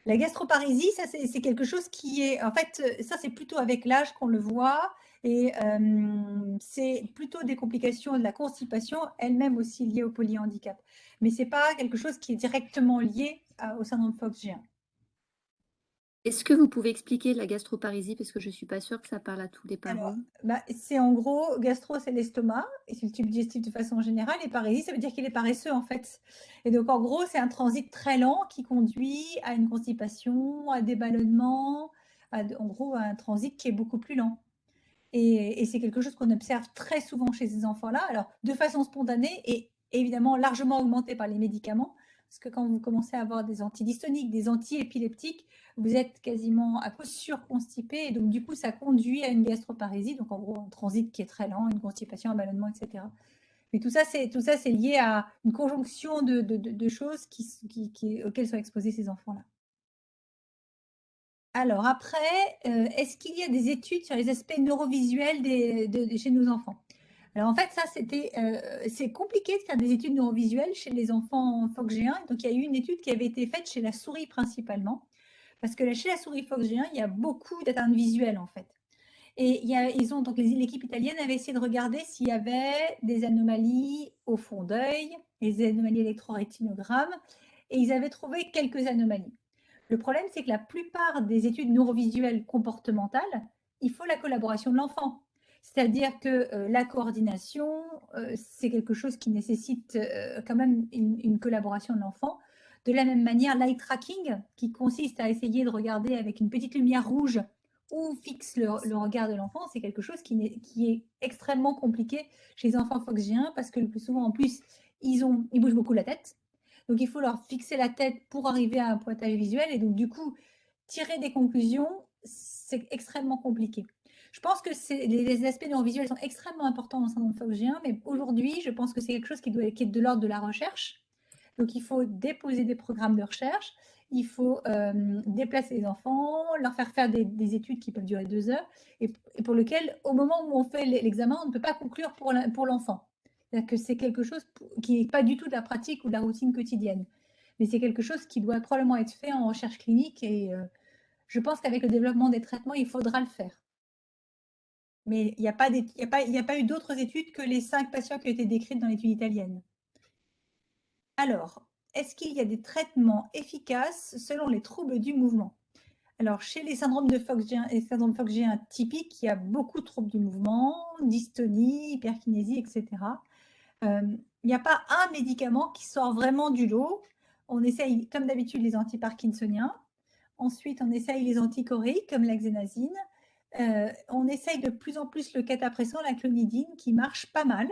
La gastroparésie, ça c'est quelque chose qui est, en fait, ça c'est plutôt avec l'âge qu'on le voit. Et c'est plutôt des complications de la constipation, elle-même aussi liée au polyhandicap. Mais ce n'est pas quelque chose qui est directement lié au syndrome Fox-G1. Est-ce que vous pouvez expliquer la gastroparésie, parce que je ne suis pas sûre que ça parle à tous les parents? Alors, c'est en gros, gastro, c'est l'estomac, et c'est le tube digestif de façon générale, et parésie, ça veut dire qu'il est paresseux en fait. Et donc en gros, c'est un transit très lent qui conduit à une constipation, à des ballonnements, en gros, à un transit qui est beaucoup plus lent. Et c'est quelque chose qu'on observe très souvent chez ces enfants-là, alors de façon spontanée et évidemment largement augmentée par les médicaments, parce que quand vous commencez à avoir des antidystoniques, des antiépileptiques, vous êtes quasiment à coup sûr constipé, et donc du coup ça conduit à une gastroparésie, donc en gros un transit qui est très lent, une constipation, un ballonnement, etc. Mais tout ça c'est lié à une conjonction de choses auxquelles sont exposés ces enfants-là. Alors après, est-ce qu'il y a des études sur les aspects neurovisuels chez nos enfants? Alors en fait, ça, c'est compliqué de faire des études neurovisuelles chez les enfants FOxG1. Donc il y a eu une étude qui avait été faite chez la souris principalement, parce que chez la souris FOxG1, il y a beaucoup d'atteintes visuelles en fait. Et donc l'équipe italienne avait essayé de regarder s'il y avait des anomalies au fond d'œil, des anomalies électrorétinogrammes, et ils avaient trouvé quelques anomalies. Le problème, c'est que la plupart des études neurovisuelles comportementales, il faut la collaboration de l'enfant. C'est-à-dire que la coordination, c'est quelque chose qui nécessite quand même une collaboration de l'enfant. De la même manière, l'eye tracking, qui consiste à essayer de regarder avec une petite lumière rouge où fixe le regard de l'enfant, c'est quelque chose qui est extrêmement compliqué chez les enfants FOxG1 parce que le plus souvent, en plus, ils bougent beaucoup la tête. Donc, il faut leur fixer la tête pour arriver à un pointage visuel. Et donc, du coup, tirer des conclusions, c'est extrêmement compliqué. Je pense que les aspects neurovisuels sont extrêmement importants dans le syndrome FOxG1, mais aujourd'hui, je pense que c'est quelque chose qui est de l'ordre de la recherche. Donc, il faut déposer des programmes de recherche, il faut déplacer les enfants, leur faire des études qui peuvent durer 2 heures, et pour lesquelles, au moment où on fait l'examen, on ne peut pas conclure pour l'enfant. C'est-à-dire que c'est quelque chose qui n'est pas du tout de la pratique ou de la routine quotidienne. Mais c'est quelque chose qui doit probablement être fait en recherche clinique et je pense qu'avec le développement des traitements, il faudra le faire. Mais il n'y a pas eu d'autres études que les 5 patients qui ont été décrits dans l'étude italienne. Alors, est-ce qu'il y a des traitements efficaces selon les troubles du mouvement? Alors, chez les syndromes de FOxG1 et syndrome FOxG1 typiques, il y a beaucoup de troubles du mouvement, dystonie, hyperkinésie, etc. Il n'y a pas un médicament qui sort vraiment du lot. On essaye, comme d'habitude, les antiparkinsoniens. Ensuite, on essaye les antichoréiques, comme l'axénazine. On essaye de plus en plus le catapressant, la clonidine, qui marche pas mal.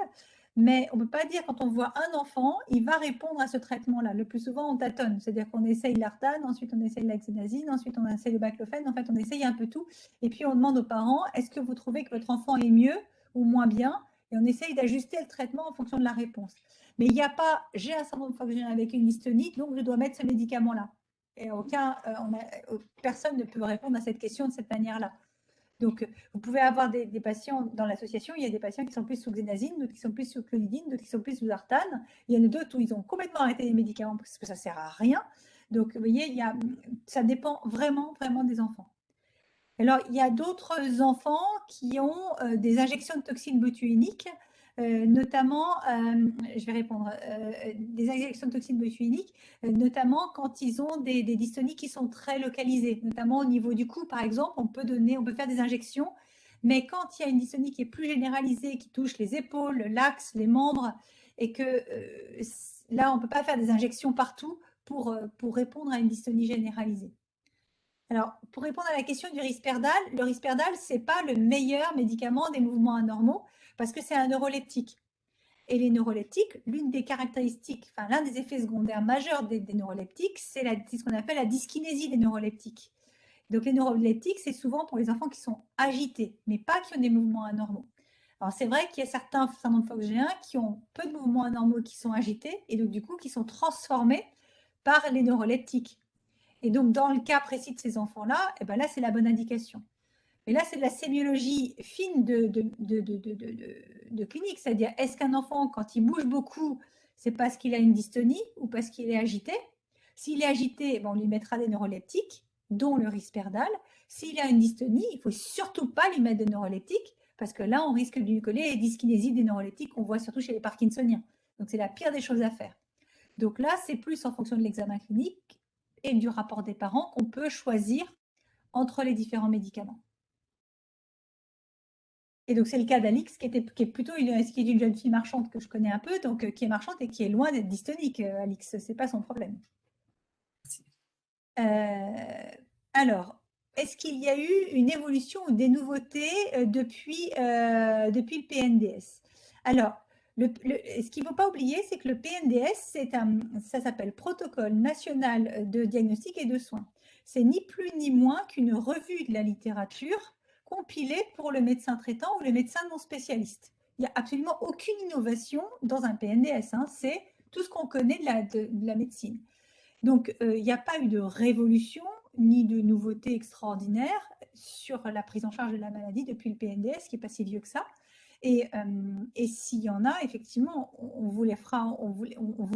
Mais on ne peut pas dire, quand on voit un enfant, il va répondre à ce traitement-là. Le plus souvent, on tâtonne. C'est-à-dire qu'on essaye l'artane, ensuite on essaye l'axénazine, ensuite on essaye le baclofène. En fait, on essaye un peu tout. Et puis, on demande aux parents, est-ce que vous trouvez que votre enfant est mieux ou moins bien? Et on essaye d'ajuster le traitement en fonction de la réponse. Mais il n'y a pas, j'ai un syndrome FOxG1 avec une dystonie, donc je dois mettre ce médicament-là. Et personne ne peut répondre à cette question de cette manière-là. Donc, vous pouvez avoir des patients dans l'association, il y a des patients qui sont plus sous xénazine, d'autres qui sont plus sous clonidine, d'autres qui sont plus sous artane. Il y en a d'autres où ils ont complètement arrêté les médicaments parce que ça ne sert à rien. Donc, vous voyez, ça dépend vraiment, vraiment des enfants. Alors, il y a d'autres enfants qui ont des injections de toxines botuliniques, notamment, je vais répondre, des injections de toxines botuliniques, notamment quand ils ont des dystonies qui sont très localisées, notamment au niveau du cou, par exemple, on peut faire des injections, mais quand il y a une dystonie qui est plus généralisée, qui touche les épaules, l'axe, les membres, et que là, on ne peut pas faire des injections partout pour répondre à une dystonie généralisée. Alors, pour répondre à la question du Risperdal, le Risperdal, ce n'est pas le meilleur médicament des mouvements anormaux parce que c'est un neuroleptique. Et les neuroleptiques, l'une des caractéristiques, enfin l'un des effets secondaires majeurs des neuroleptiques, c'est ce qu'on appelle la dyskinésie des neuroleptiques. Donc les neuroleptiques, c'est souvent pour les enfants qui sont agités, mais pas qui ont des mouvements anormaux. Alors c'est vrai qu'il y a certains syndromes FOxG1 qui ont peu de mouvements anormaux qui sont agités et donc du coup qui sont transformés par les neuroleptiques. Et donc, dans le cas précis de ces enfants-là, eh ben là, c'est la bonne indication. Mais là, c'est de la sémiologie fine de clinique, c'est-à-dire, est-ce qu'un enfant, quand il bouge beaucoup, c'est parce qu'il a une dystonie ou parce qu'il est agité? S'il est agité, ben, on lui mettra des neuroleptiques, dont le Risperdal. S'il a une dystonie, il ne faut surtout pas lui mettre de neuroleptiques, parce que là, on risque de lui coller les dyskinésies des neuroleptiques qu'on voit surtout chez les parkinsoniens. Donc, c'est la pire des choses à faire. Donc là, c'est plus en fonction de l'examen clinique et du rapport des parents qu'on peut choisir entre les différents médicaments. Et donc, c'est le cas d'Alix, qui est plutôt une jeune fille marchande que je connais un peu, donc qui est marchande et qui est loin d'être dystonique, Alix, ce n'est pas son problème. Alors, est-ce qu'il y a eu une évolution ou des nouveautés depuis le PNDS? Alors, ce qu'il ne faut pas oublier, c'est que le PNDS, ça s'appelle Protocole national de diagnostic et de soins. C'est ni plus ni moins qu'une revue de la littérature compilée pour le médecin traitant ou le médecin non spécialiste. Il n'y a absolument aucune innovation dans un PNDS, hein, c'est tout ce qu'on connaît de la médecine. Donc, il n'y a pas eu de révolution ni de nouveauté extraordinaire sur la prise en charge de la maladie depuis le PNDS, qui n'est pas si vieux que ça. Et s'il y en a, effectivement, on vous les fera, on vous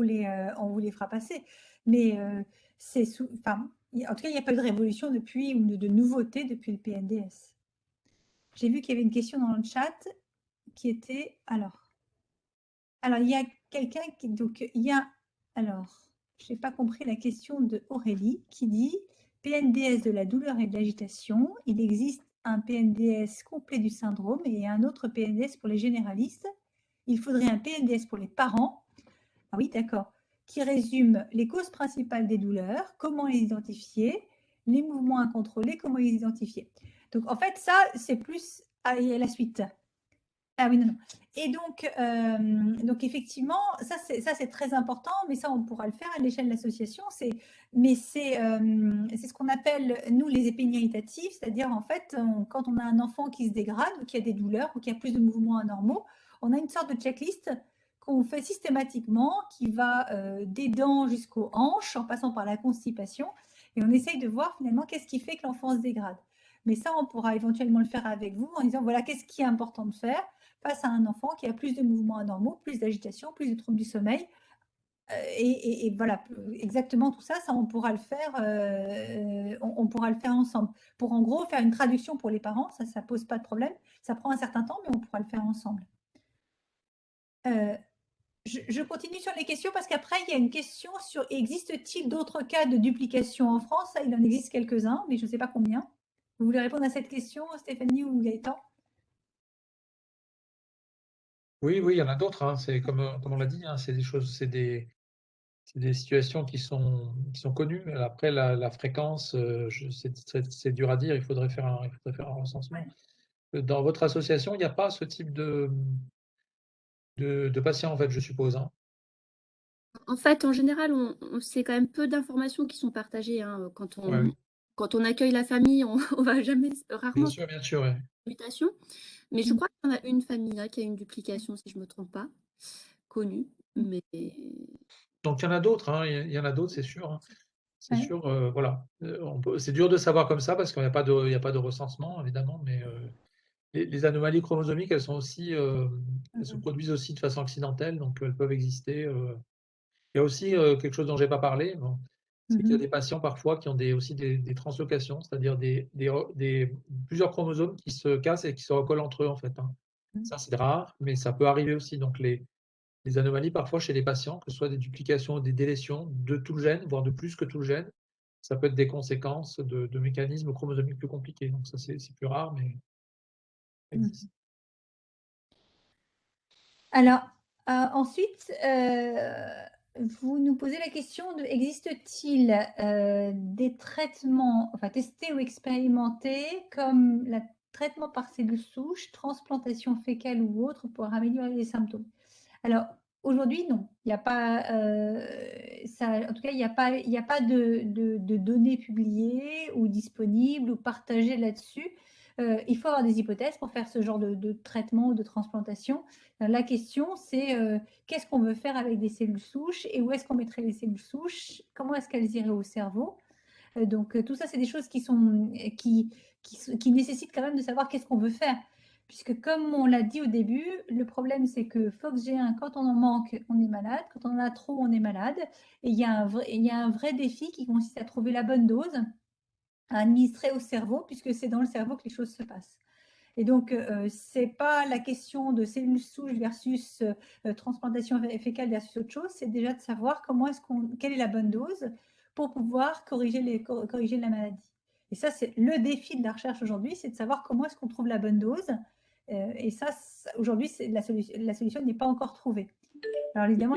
les fera passer. Mais en tout cas, il n'y a pas eu de révolution depuis, ou de nouveauté depuis le PNDS. J'ai vu qu'il y avait une question dans le chat qui était, alors il y a quelqu'un qui, donc il y a, alors, je n'ai pas compris la question de Aurélie qui dit PNDS de la douleur et de l'agitation. Il existe un PNDS complet du syndrome et un autre PNDS pour les généralistes. Il faudrait un PNDS pour les parents. Ah oui, d'accord. Qui résume les causes principales des douleurs, comment les identifier, les mouvements incontrôlés, comment les identifier. Donc en fait, ça, c'est plus à la suite. Ah oui, non, non. Et donc effectivement, ça c'est très important, mais ça on pourra le faire à l'échelle de l'association. Mais c'est ce qu'on appelle, nous, les épines irritatives, c'est-à-dire en fait, quand on a un enfant qui se dégrade ou qui a des douleurs ou qui a plus de mouvements anormaux, on a une sorte de checklist qu'on fait systématiquement qui va des dents jusqu'aux hanches en passant par la constipation et on essaye de voir finalement qu'est-ce qui fait que l'enfant se dégrade. Mais ça, on pourra éventuellement le faire avec vous en disant voilà, qu'est-ce qui est important de faire face à un enfant qui a plus de mouvements anormaux, plus d'agitation, plus de troubles du sommeil. Et voilà, exactement tout ça, on pourra le faire, on pourra le faire ensemble. Pour en gros faire une traduction pour les parents, ça ne pose pas de problème. Ça prend un certain temps, mais on pourra le faire ensemble. Je continue sur les questions parce qu'après, il y a une question sur existe-t-il d'autres cas de duplication en France? Ça, il en existe quelques-uns, mais je ne sais pas combien. Vous voulez répondre à cette question, Stéphanie ou Gaëtan? Oui, il y en a d'autres, hein. C'est comme on l'a dit, hein, c'est des choses, c'est des situations qui sont connues. Après, la fréquence, c'est dur à dire. Il faudrait faire un recensement. Ouais. Dans votre association, il n'y a pas ce type de patients, en fait, je suppose, hein. En fait, en général, c'est quand même peu d'informations qui sont partagées, hein. Quand on accueille la famille, on va rarement Bien sûr, ouais. Mutation. Mais je crois qu'il y en a une famille là qui a une duplication, si je ne me trompe pas, connue. Mais donc il y en a d'autres, hein, il y en a d'autres, c'est sûr, hein. C'est sûr, voilà. C'est dur de savoir comme ça parce qu'il n'y a pas de recensement, évidemment, mais les anomalies chromosomiques, elles sont aussi, elles se produisent aussi de façon accidentelle, donc elles peuvent exister. Il y a aussi quelque chose dont j'ai pas parlé, bon, c'est qu'il y a des patients parfois qui ont aussi des translocations, c'est-à-dire plusieurs chromosomes qui se cassent et qui se recollent entre eux, en fait, hein. Ça, c'est rare, mais ça peut arriver aussi. Donc les anomalies parfois chez les patients, que ce soit des duplications ou des délétions de tout le gène, voire de plus que tout le gène, ça peut être des conséquences de mécanismes chromosomiques plus compliqués. Donc ça, c'est plus rare, mais ça existe. Alors, ensuite, vous nous posez la question de existe-t-il des traitements, enfin testés ou expérimentés comme le traitement par cellules souches, transplantation fécale ou autre pour améliorer les symptômes? Alors, aujourd'hui, non. Il n'y a pas, en tout cas, il n'y a pas de données publiées ou disponibles ou partagées là-dessus. Il faut avoir des hypothèses pour faire ce genre de traitement ou de transplantation. La question, c'est qu'est-ce qu'on veut faire avec des cellules souches et où est-ce qu'on mettrait les cellules souches? Comment est-ce qu'elles iraient au cerveau? Donc, tout ça, c'est des choses qui nécessitent quand même de savoir qu'est-ce qu'on veut faire. Puisque comme on l'a dit au début, le problème, c'est que FOXG1, quand on en manque, on est malade. Quand on en a trop, on est malade. Et il y a un vrai défi qui consiste à trouver la bonne dose à administrer au cerveau, puisque c'est dans le cerveau que les choses se passent. Et donc, ce n'est pas la question de cellules souches versus transplantation fécale versus autre chose, c'est déjà de savoir quelle est la bonne dose pour pouvoir corriger la maladie. Et ça, c'est le défi de la recherche aujourd'hui, c'est de savoir comment est-ce qu'on trouve la bonne dose. Et ça, aujourd'hui, la solution n'est pas encore trouvée. Alors, évidemment,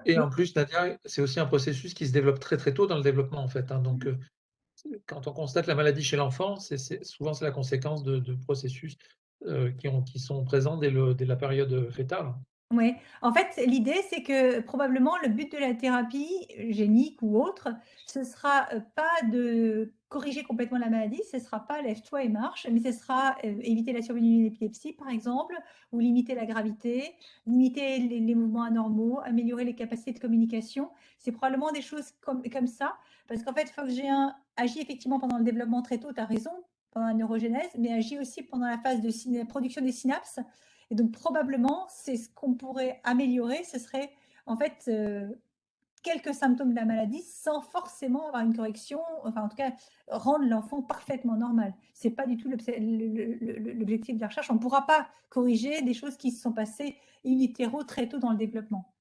et en plus, Nadia, c'est aussi un processus qui se développe très très tôt dans le développement, en fait, hein. Donc, quand on constate la maladie chez l'enfant, souvent c'est la conséquence de processus qui sont présents dès la période fétale. Oui, en fait, l'idée, c'est que probablement le but de la thérapie génique ou autre, ce sera pas de corriger complètement la maladie, ce sera pas lève-toi et marche, mais ce sera éviter la survenue d'une épilepsie, par exemple, ou limiter la gravité, limiter les mouvements anormaux, améliorer les capacités de communication. C'est probablement des choses comme ça, parce qu'en fait, Fox G1 agit effectivement pendant le développement très tôt, tu as raison, pendant la neurogénèse, mais agit aussi pendant la phase de production des synapses. Et donc, probablement, c'est ce qu'on pourrait améliorer, ce serait en fait quelques symptômes de la maladie sans forcément avoir une correction, enfin en tout cas rendre l'enfant parfaitement normal. Ce n'est pas du tout l'objectif de la recherche. On ne pourra pas corriger des choses qui se sont passées in utero très tôt dans le développement.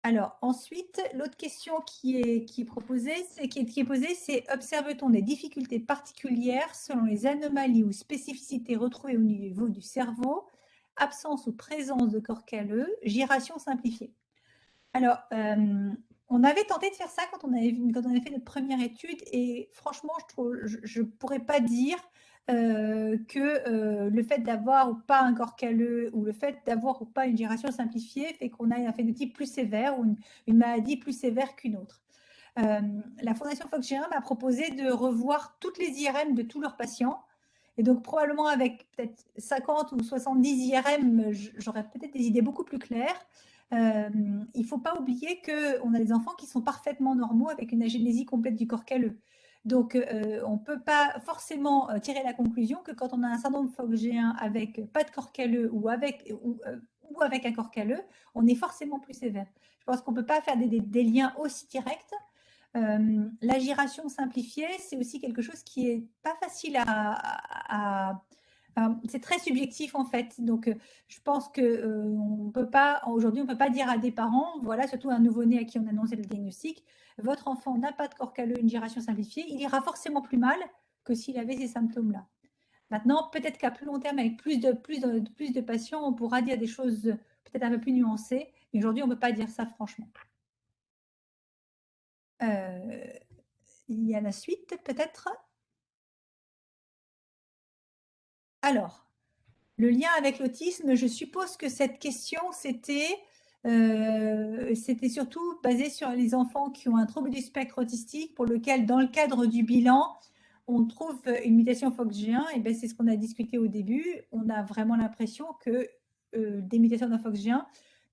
Alors ensuite, l'autre question qui est posée, c'est observe-t-on des difficultés particulières selon les anomalies ou spécificités retrouvées au niveau du cerveau, absence ou présence de corps calleux, giration simplifiée? Alors, on avait tenté de faire ça quand on avait fait notre première étude et franchement, je ne pourrais pas dire que le fait d'avoir ou pas un corps calleux ou le fait d'avoir ou pas une giration simplifiée fait qu'on a un phénotype plus sévère ou une maladie plus sévère qu'une autre. La Fondation Fox G1 m'a proposé de revoir toutes les IRM de tous leurs patients. Et donc, probablement avec peut-être 50 ou 70 IRM, j'aurais peut-être des idées beaucoup plus claires. Il ne faut pas oublier qu'on a des enfants qui sont parfaitement normaux avec une agénésie complète du corps calleux. Donc, on ne peut pas forcément tirer la conclusion que quand on a un syndrome Fox G1 avec pas de corps calleux ou avec un corps calleux, on est forcément plus sévère. Je pense qu'on ne peut pas faire des liens aussi directs. La giration simplifiée, c'est aussi quelque chose qui n'est pas facile c'est très subjectif en fait. Donc, je pense qu'on peut pas, aujourd'hui, on ne peut pas dire à des parents, voilà, surtout un nouveau-né à qui on annonçait le diagnostic, votre enfant n'a pas de corps calleux, une giration simplifiée, il ira forcément plus mal que s'il avait ces symptômes-là. Maintenant, peut-être qu'à plus long terme, avec plus de patients, on pourra dire des choses peut-être un peu plus nuancées. Mais aujourd'hui, on ne peut pas dire ça franchement. Il y a la suite, peut-être. Alors, le lien avec l'autisme, je suppose que cette question, c'était surtout basé sur les enfants qui ont un trouble du spectre autistique pour lequel, dans le cadre du bilan, on trouve une mutation FOXG1. Et ben, c'est ce qu'on a discuté au début. On a vraiment l'impression que des mutations dans FOXG1,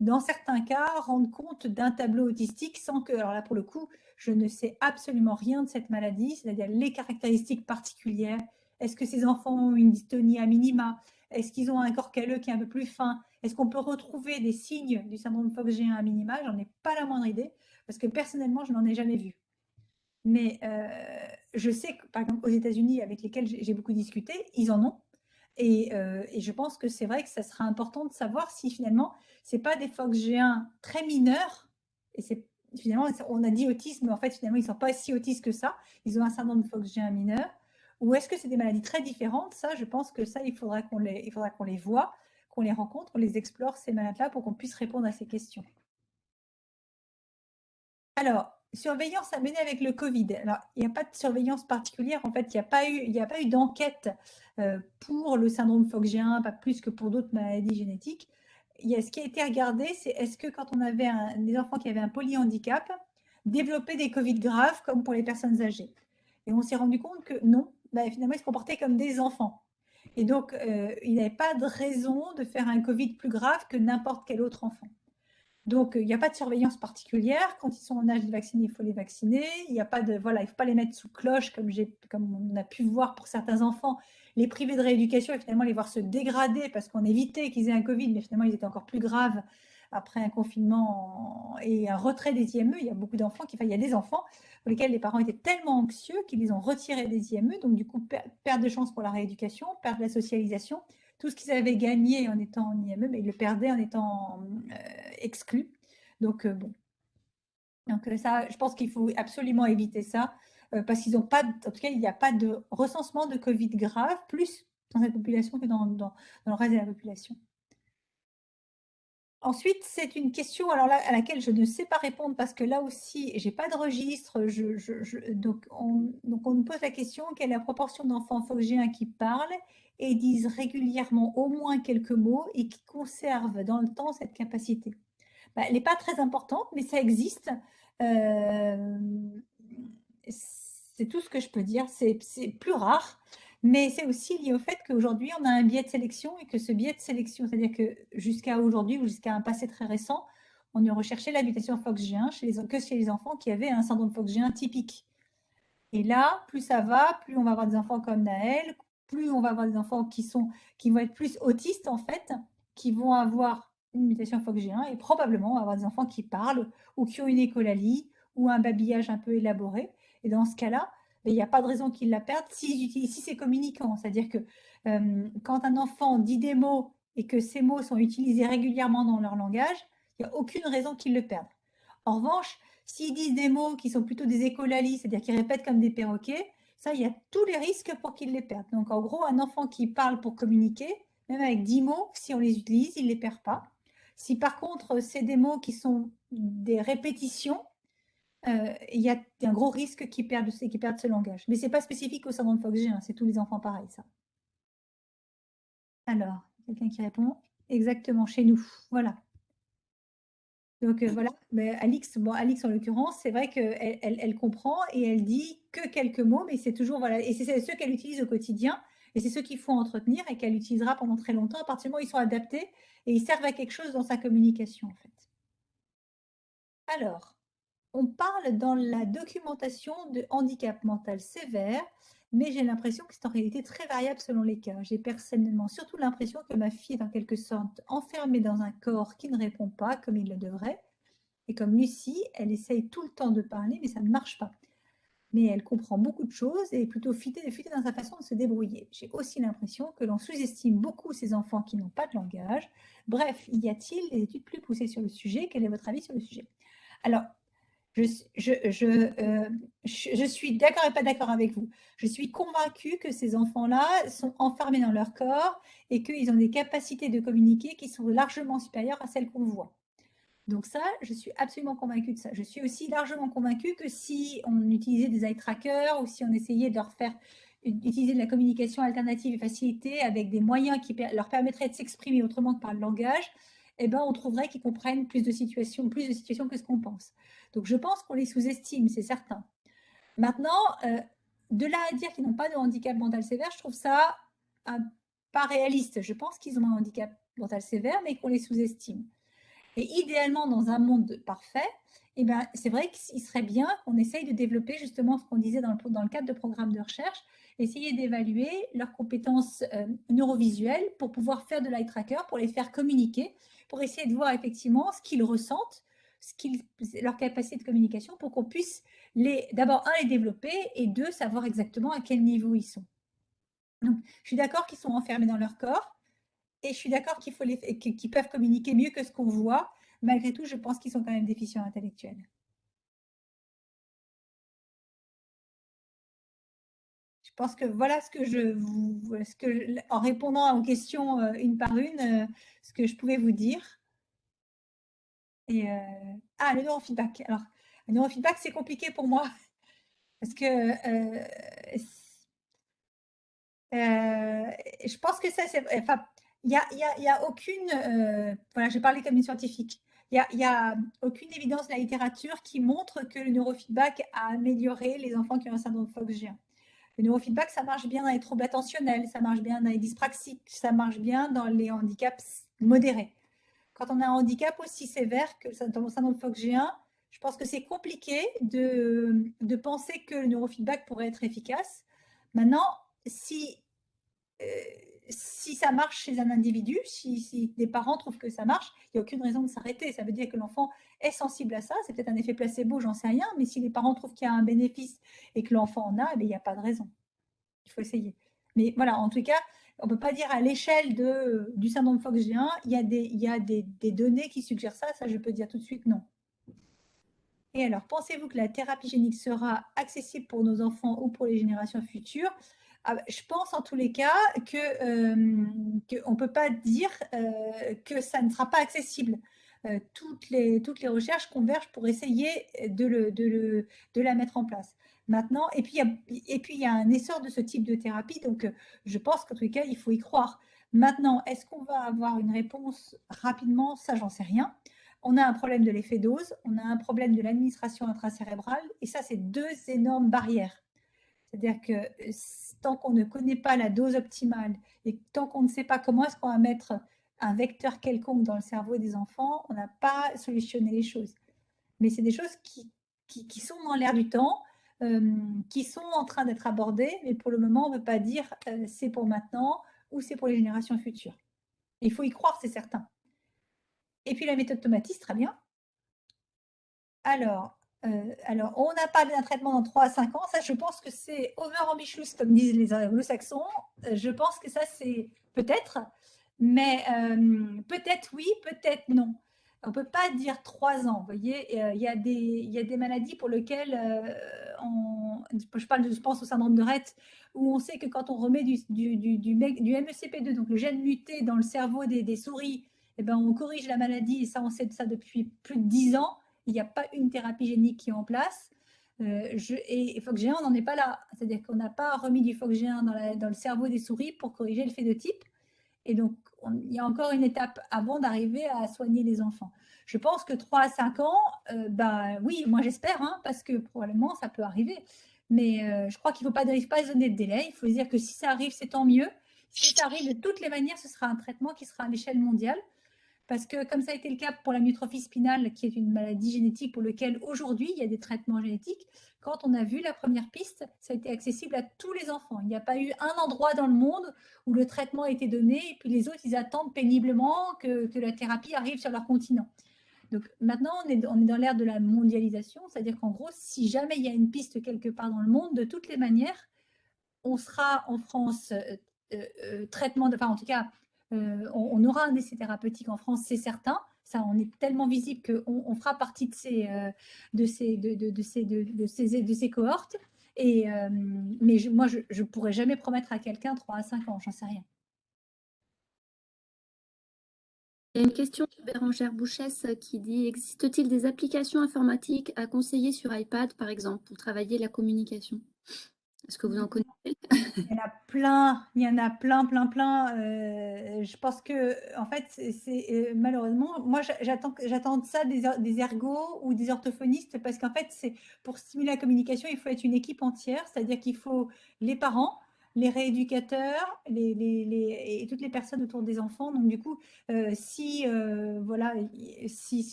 dans certains cas, rendent compte d'un tableau autistique sans que, alors là, pour le coup, je ne sais absolument rien de cette maladie, c'est-à-dire les caractéristiques particulières. Est-ce que ces enfants ont une dystonie à minima? Est-ce qu'ils ont un corps calleux qui est un peu plus fin? Est-ce qu'on peut retrouver des signes du syndrome FOXG1 à minima? J'en ai pas la moindre idée, parce que personnellement, je n'en ai jamais vu. Mais je sais que, par exemple, aux États-Unis, avec lesquels j'ai beaucoup discuté, ils en ont. Et je pense que c'est vrai que ça sera important de savoir si finalement, ce n'est pas des FOXG1 très mineurs. Et finalement, on a dit autisme, mais en fait, finalement, ils ne sont pas si autistes que ça. Ils ont un syndrome de FOXG1 mineur. Ou est-ce que c'est des maladies très différentes? Ça, je pense que ça, il faudra qu'on les voit, qu'on les rencontre, qu'on les explore, ces malades-là, pour qu'on puisse répondre à ces questions. Alors, surveillance à mener avec le Covid. Alors, il n'y a pas de surveillance particulière. En fait, il n'y a pas eu d'enquête pour le syndrome FOXG1, pas plus que pour d'autres maladies génétiques. Ce qui a été regardé, c'est est-ce que quand on avait des enfants qui avaient un polyhandicap, développaient des Covid graves comme pour les personnes âgées. Et on s'est rendu compte que non, finalement, ils se comportaient comme des enfants. Et donc, il n'y avait pas de raison de faire un Covid plus grave que n'importe quel autre enfant. Donc, il n'y a pas de surveillance particulière. Quand ils sont en âge de vacciner, il faut les vacciner. Il ne faut pas les mettre sous cloche, comme on a pu voir pour certains enfants, les priver de rééducation et finalement les voir se dégrader parce qu'on évitait qu'ils aient un Covid, mais finalement, ils étaient encore plus graves après un confinement et un retrait des IME. Il y a beaucoup d'enfants, il y a des enfants pour lesquels les parents étaient tellement anxieux qu'ils les ont retirés des IME. Donc, du coup, perte de chance pour la rééducation, perte de la socialisation. Tout ce qu'ils avaient gagné en étant en IME, mais ils le perdaient en étant exclus. Donc, bon. Donc, ça, je pense qu'il faut absolument éviter ça, parce qu'ils n'ont pas, en tout cas, il n'y a pas de recensement de Covid grave, plus dans cette population que dans le reste de la population. Ensuite, c'est une question alors là, à laquelle je ne sais pas répondre parce que là aussi, j'ai pas de registre. Donc, on nous pose la question, quelle est la proportion d'enfants foxgéens qui parlent et disent régulièrement au moins quelques mots et qui conservent dans le temps cette capacité? Bah, elle n'est pas très importante, mais ça existe. C'est tout ce que je peux dire. C'est plus rare, mais c'est aussi lié au fait qu'aujourd'hui, on a un biais de sélection et que ce biais de sélection, c'est-à-dire que jusqu'à aujourd'hui ou jusqu'à un passé très récent, on ne recherchait la mutation FOXG1 que chez les enfants qui avaient un syndrome FOXG1 typique. Et là, plus ça va, plus on va avoir des enfants comme Naël, plus on va avoir des enfants qui vont être plus autistes en fait, qui vont avoir une mutation FOXG1 et probablement avoir des enfants qui parlent ou qui ont une écholalie ou un babillage un peu élaboré. Et dans ce cas-là, il n'y a pas de raison qu'ils la perdent si c'est communicant. C'est-à-dire que quand un enfant dit des mots et que ces mots sont utilisés régulièrement dans leur langage, il n'y a aucune raison qu'ils le perdent. En revanche, s'ils disent des mots qui sont plutôt des écholalies, c'est-à-dire qu'ils répètent comme des perroquets, ça, il y a tous les risques pour qu'ils les perdent. Donc, en gros, un enfant qui parle pour communiquer, même avec 10 mots, si on les utilise, il ne les perd pas. Si par contre, c'est des mots qui sont des répétitions, il y a un gros risque qu'ils perdent ce langage. Mais ce n'est pas spécifique au syndrome FOXG1, c'est tous les enfants pareils, ça. Alors, quelqu'un qui répond? Exactement, chez nous. Voilà. Donc voilà, mais Alix en l'occurrence, c'est vrai qu'elle comprend et elle dit que quelques mots, mais c'est toujours, voilà, et c'est ceux qu'elle utilise au quotidien, et c'est ceux qu'il faut entretenir et qu'elle utilisera pendant très longtemps, à partir du moment où ils sont adaptés et ils servent à quelque chose dans sa communication, en fait. Alors, on parle dans la documentation de handicap mental sévère, mais j'ai l'impression que c'est en réalité très variable selon les cas. J'ai personnellement surtout l'impression que ma fille est en quelque sorte enfermée dans un corps qui ne répond pas comme il le devrait. Et comme Lucie, elle essaye tout le temps de parler, mais ça ne marche pas. Mais elle comprend beaucoup de choses et est plutôt futée dans sa façon de se débrouiller. J'ai aussi l'impression que l'on sous-estime beaucoup ces enfants qui n'ont pas de langage. Bref, y a-t-il des études plus poussées sur le sujet? Quel est votre avis sur le sujet? Alors, je suis d'accord et pas d'accord avec vous. Je suis convaincue que ces enfants-là sont enfermés dans leur corps et qu'ils ont des capacités de communiquer qui sont largement supérieures à celles qu'on voit. Donc ça, je suis absolument convaincue de ça. Je suis aussi largement convaincue que si on utilisait des eye trackers ou si on essayait de leur faire utiliser de la communication alternative et facilitée avec des moyens qui leur permettraient de s'exprimer autrement que par le langage, eh ben, on trouverait qu'ils comprennent plus de situations que ce qu'on pense. Donc je pense qu'on les sous-estime, c'est certain. Maintenant, de là à dire qu'ils n'ont pas de handicap mental sévère, je trouve ça pas réaliste. Je pense qu'ils ont un handicap mental sévère, mais qu'on les sous-estime. Et idéalement, dans un monde parfait, eh ben, c'est vrai qu'il serait bien qu'on essaye de développer justement ce qu'on disait dans le cadre de programmes de recherche, essayer d'évaluer leurs compétences neurovisuelles pour pouvoir faire de l'eye tracker, pour les faire communiquer, pour essayer de voir effectivement ce qu'ils ressentent, leur capacité de communication, pour qu'on puisse d'abord, les développer et deux, savoir exactement à quel niveau ils sont. Donc, je suis d'accord qu'ils sont enfermés dans leur corps, et je suis d'accord qu'ils peuvent communiquer mieux que ce qu'on voit. Malgré tout, je pense qu'ils sont quand même déficients intellectuels. Je pense que voilà en répondant aux questions une par une, ce que je pouvais vous dire. Et le neurofeedback. Alors, le neurofeedback, c'est compliqué pour moi parce que je pense que ça, c'est. Enfin, il y a aucune. Voilà, je parlais comme une scientifique. Il y a aucune évidence de la littérature qui montre que le neurofeedback a amélioré les enfants qui ont un syndrome FOXG1. Le neurofeedback, ça marche bien dans les troubles attentionnels, ça marche bien dans les dyspraxies, ça marche bien dans les handicaps modérés. Quand on a un handicap aussi sévère que le syndrome FOXG1, je pense que c'est compliqué de penser que le neurofeedback pourrait être efficace. Maintenant, si ça marche chez un individu, si des parents trouvent que ça marche, il n'y a aucune raison de s'arrêter. Ça veut dire que l'enfant est sensible à ça. C'est peut-être un effet placebo, j'en sais rien, mais si les parents trouvent qu'il y a un bénéfice et que l'enfant en a, il n'y a pas de raison. Il faut essayer. Mais voilà, en tout cas, on ne peut pas dire à l'échelle du syndrome FOXG1, il y a des données qui suggèrent ça. Ça, je peux dire tout de suite non. Et alors, pensez-vous que la thérapie génique sera accessible pour nos enfants ou pour les générations futures? Je pense en tous les cas qu'on ne peut pas dire que ça ne sera pas accessible. Toutes les recherches convergent pour essayer de la mettre en place. Maintenant, et puis il y a un essor de ce type de thérapie, donc je pense qu'en tous les cas, il faut y croire. Maintenant, est-ce qu'on va avoir une réponse rapidement? Ça, j'en sais rien. On a un problème de l'effet dose, on a un problème de l'administration intracérébrale, et ça, c'est deux énormes barrières. C'est-à-dire que tant qu'on ne connaît pas la dose optimale et tant qu'on ne sait pas comment est-ce qu'on va mettre un vecteur quelconque dans le cerveau des enfants, on n'a pas solutionné les choses. Mais c'est des choses qui sont dans l'air du temps, qui sont en train d'être abordées, mais pour le moment, on ne peut pas dire c'est pour maintenant ou c'est pour les générations futures. Il faut y croire, c'est certain. Et puis la méthode Tomatis, très bien. Alors, on n'a pas d'un traitement dans 3 à 5 ans. Ça, je pense que c'est over-ambitious, comme disent les anglo-saxons. Je pense que ça, c'est peut-être, mais peut-être oui, peut-être non. On ne peut pas dire 3 ans. Vous voyez, il y a des maladies pour lesquelles, je pense au syndrome de Rett, où on sait que quand on remet du MECP2, donc le gène muté dans le cerveau des souris, eh ben, on corrige la maladie, et ça, on sait de ça depuis plus de 10 ans. Il n'y a pas une thérapie génique qui est en place. Et FOXG1, on n'en est pas là. C'est-à-dire qu'on n'a pas remis du FOXG1 dans le cerveau des souris pour corriger le phénotype. Et donc, il y a encore une étape avant d'arriver à soigner les enfants. Je pense que 3 à 5 ans, oui, moi j'espère, hein, parce que probablement ça peut arriver. Mais je crois qu'il ne faut pas donner de délai. Il faut se dire que si ça arrive, c'est tant mieux. Si ça arrive, de toutes les manières, ce sera un traitement qui sera à l'échelle mondiale. Parce que comme ça a été le cas pour la myotrophie spinale, qui est une maladie génétique pour laquelle aujourd'hui il y a des traitements génétiques, quand on a vu la première piste, ça a été accessible à tous les enfants. Il n'y a pas eu un endroit dans le monde où le traitement a été donné et puis les autres, ils attendent péniblement que la thérapie arrive sur leur continent. Donc maintenant, on est dans l'ère de la mondialisation, c'est-à-dire qu'en gros, si jamais il y a une piste quelque part dans le monde, de toutes les manières, on sera en France en tout cas, on aura un essai thérapeutique en France, c'est certain. Ça, on est tellement visible qu'on fera partie de ces cohortes. Mais moi, je ne pourrais jamais promettre à quelqu'un 3 à 5 ans, j'en sais rien. Il y a une question de Bérangère Bouchesse qui dit: existe-t-il des applications informatiques à conseiller sur iPad, par exemple, pour travailler la communication? Est-ce que vous en connaissez? Il y en a plein, je pense que, en fait, malheureusement, moi, j'attends ça des ergots ou des orthophonistes, parce qu'en fait, pour stimuler la communication, il faut être une équipe entière, c'est-à-dire qu'il faut les parents, les rééducateurs, et toutes les personnes autour des enfants. Donc, du coup, si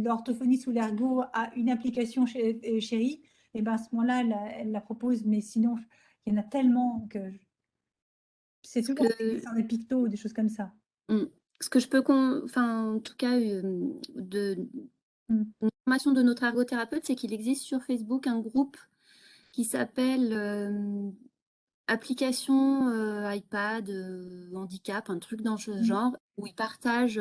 l'orthophoniste ou l'ergo a une application chérie, et ben à ce moment-là, elle la propose, mais sinon, il y en a tellement que c'est souvent sur des pictos ou des choses comme ça. Ce que je peux, en tout cas, une information de notre ergothérapeute, c'est qu'il existe sur Facebook un groupe qui s'appelle application iPad handicap, un truc dans ce genre, où ils partagent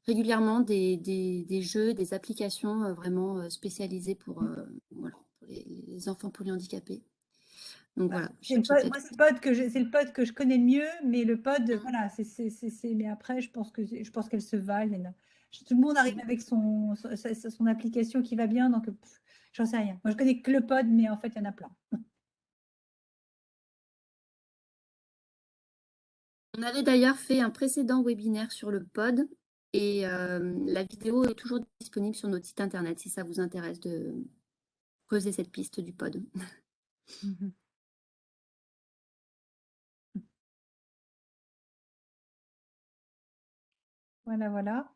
régulièrement des jeux, des applications vraiment spécialisées pour les enfants polyhandicapés. Donc voilà. Moi, c'est le pod que je connais le mieux, mais le pod, voilà, mais après, je pense qu'elle se valent. Tout le monde arrive avec son application qui va bien, donc j'en sais rien. Moi, je connais que le pod, mais en fait, il y en a plein. On avait d'ailleurs fait un précédent webinaire sur le pod et la vidéo est toujours disponible sur notre site internet si ça vous intéresse de creuser cette piste du pod. Voilà.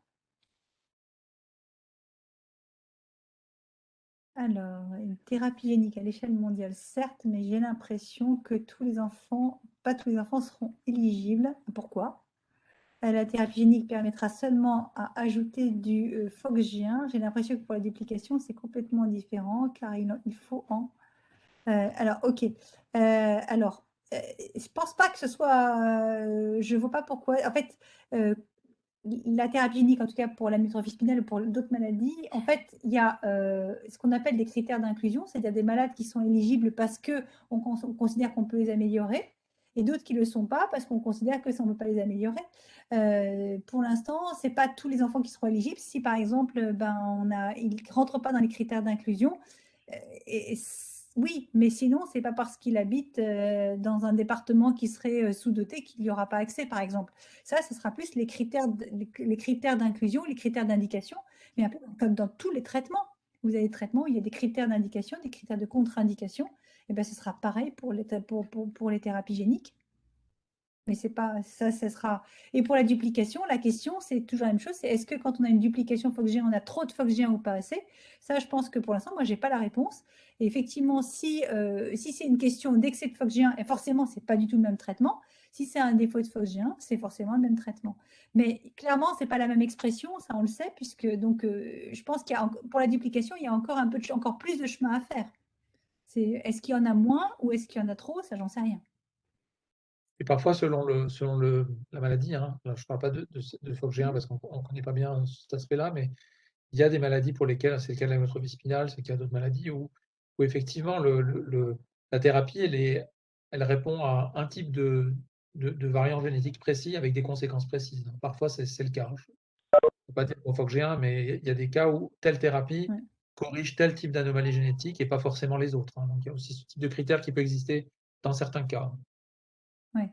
Alors, une thérapie génique à l'échelle mondiale, certes, mais j'ai l'impression que pas tous les enfants seront éligibles. Pourquoi? La thérapie génique permettra seulement à ajouter du FOXG1. J'ai l'impression que pour la duplication, c'est complètement différent, car il faut en... alors, ok. Je pense pas que ce soit... je vois pas pourquoi. En fait, la thérapie génique, en tout cas pour la myotrophies spinale ou pour d'autres maladies, en fait, il y a ce qu'on appelle des critères d'inclusion, c'est-à-dire des malades qui sont éligibles parce qu'on considère qu'on peut les améliorer, et d'autres qui ne le sont pas parce qu'on considère que ça, on ne peut pas les améliorer. Pour l'instant, ce n'est pas tous les enfants qui seront éligibles. Si par exemple, ils ne rentrent pas dans les critères d'inclusion, oui, mais sinon, ce n'est pas parce qu'il habite dans un département qui serait sous-doté qu'il n'y aura pas accès, par exemple. Ça, ce sera plus les critères d'inclusion, les critères d'indication. Mais un peu comme dans tous les traitements, vous avez des traitements, il y a des critères d'indication, des critères de contre-indication. Et bien, ce sera pareil pour les thérapies géniques. Mais c'est pas ça, ça sera. Et pour la duplication, la question, c'est toujours la même chose. C'est est-ce que quand on a une duplication FOXG1, on a trop de FOXG1 ou pas assez? Ça, je pense que pour l'instant, moi, j'ai pas la réponse. Et effectivement, si c'est une question d'excès de FOXG1, et forcément, c'est pas du tout le même traitement. Si c'est un défaut de FOXG1, c'est forcément le même traitement. Mais clairement, c'est pas la même expression, ça on le sait, puisque donc je pense pour la duplication, il y a encore encore plus de chemin à faire. Est-ce qu'il y en a moins ou est-ce qu'il y en a trop? Ça, j'en sais rien. Et parfois, selon la maladie, hein, je ne parle pas de FOXG1 parce qu'on ne connaît pas bien cet aspect-là, mais il y a des maladies pour lesquelles, c'est le cas de la myotrophies spinale, c'est le cas d'autres maladies où effectivement la thérapie, elle répond à un type de variant génétique précis avec des conséquences précises. Parfois, c'est le cas. Je ne peux pas dire pour FOXG1, mais il y a des cas où telle thérapie corrige tel type d'anomalie génétique et pas forcément les autres. Donc, il y a aussi ce type de critère qui peut exister dans certains cas. Oui.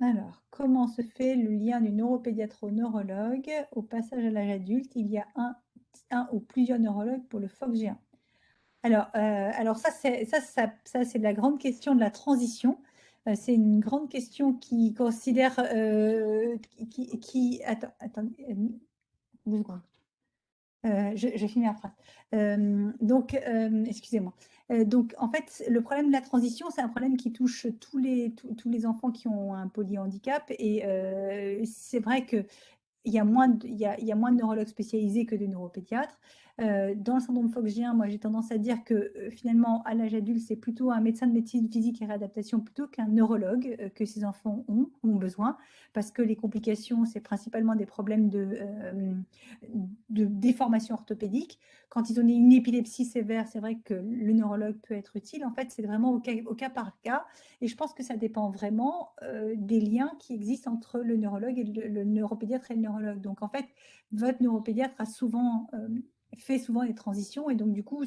Alors, comment se fait le lien du neuropédiatre au neurologue? Au passage à l'âge adulte, il y a un ou plusieurs neurologues pour le FOXG1. Alors ça, c'est la grande question de la transition. C'est une grande question qui considère... attendez, 2 secondes. Je finis ma phrase. Excusez-moi. Donc, en fait, le problème de la transition, c'est un problème qui touche tous les enfants qui ont un polyhandicap. Et c'est vrai qu'il y a moins de neurologues spécialisés que de neuropédiatres. Dans le syndrome FOXG1, moi, j'ai tendance à dire que finalement, à l'âge adulte, c'est plutôt un médecin de médecine physique et réadaptation plutôt qu'un neurologue que ces enfants ont besoin, parce que les complications, c'est principalement des problèmes de déformation orthopédique. Quand ils ont une épilepsie sévère, c'est vrai que le neurologue peut être utile. En fait, c'est vraiment au cas par cas. Et je pense que ça dépend vraiment des liens qui existent entre le neurologue et le neuropédiatre et le neurologue. Donc, en fait, votre neuropédiatre fait souvent des transitions et donc du coup,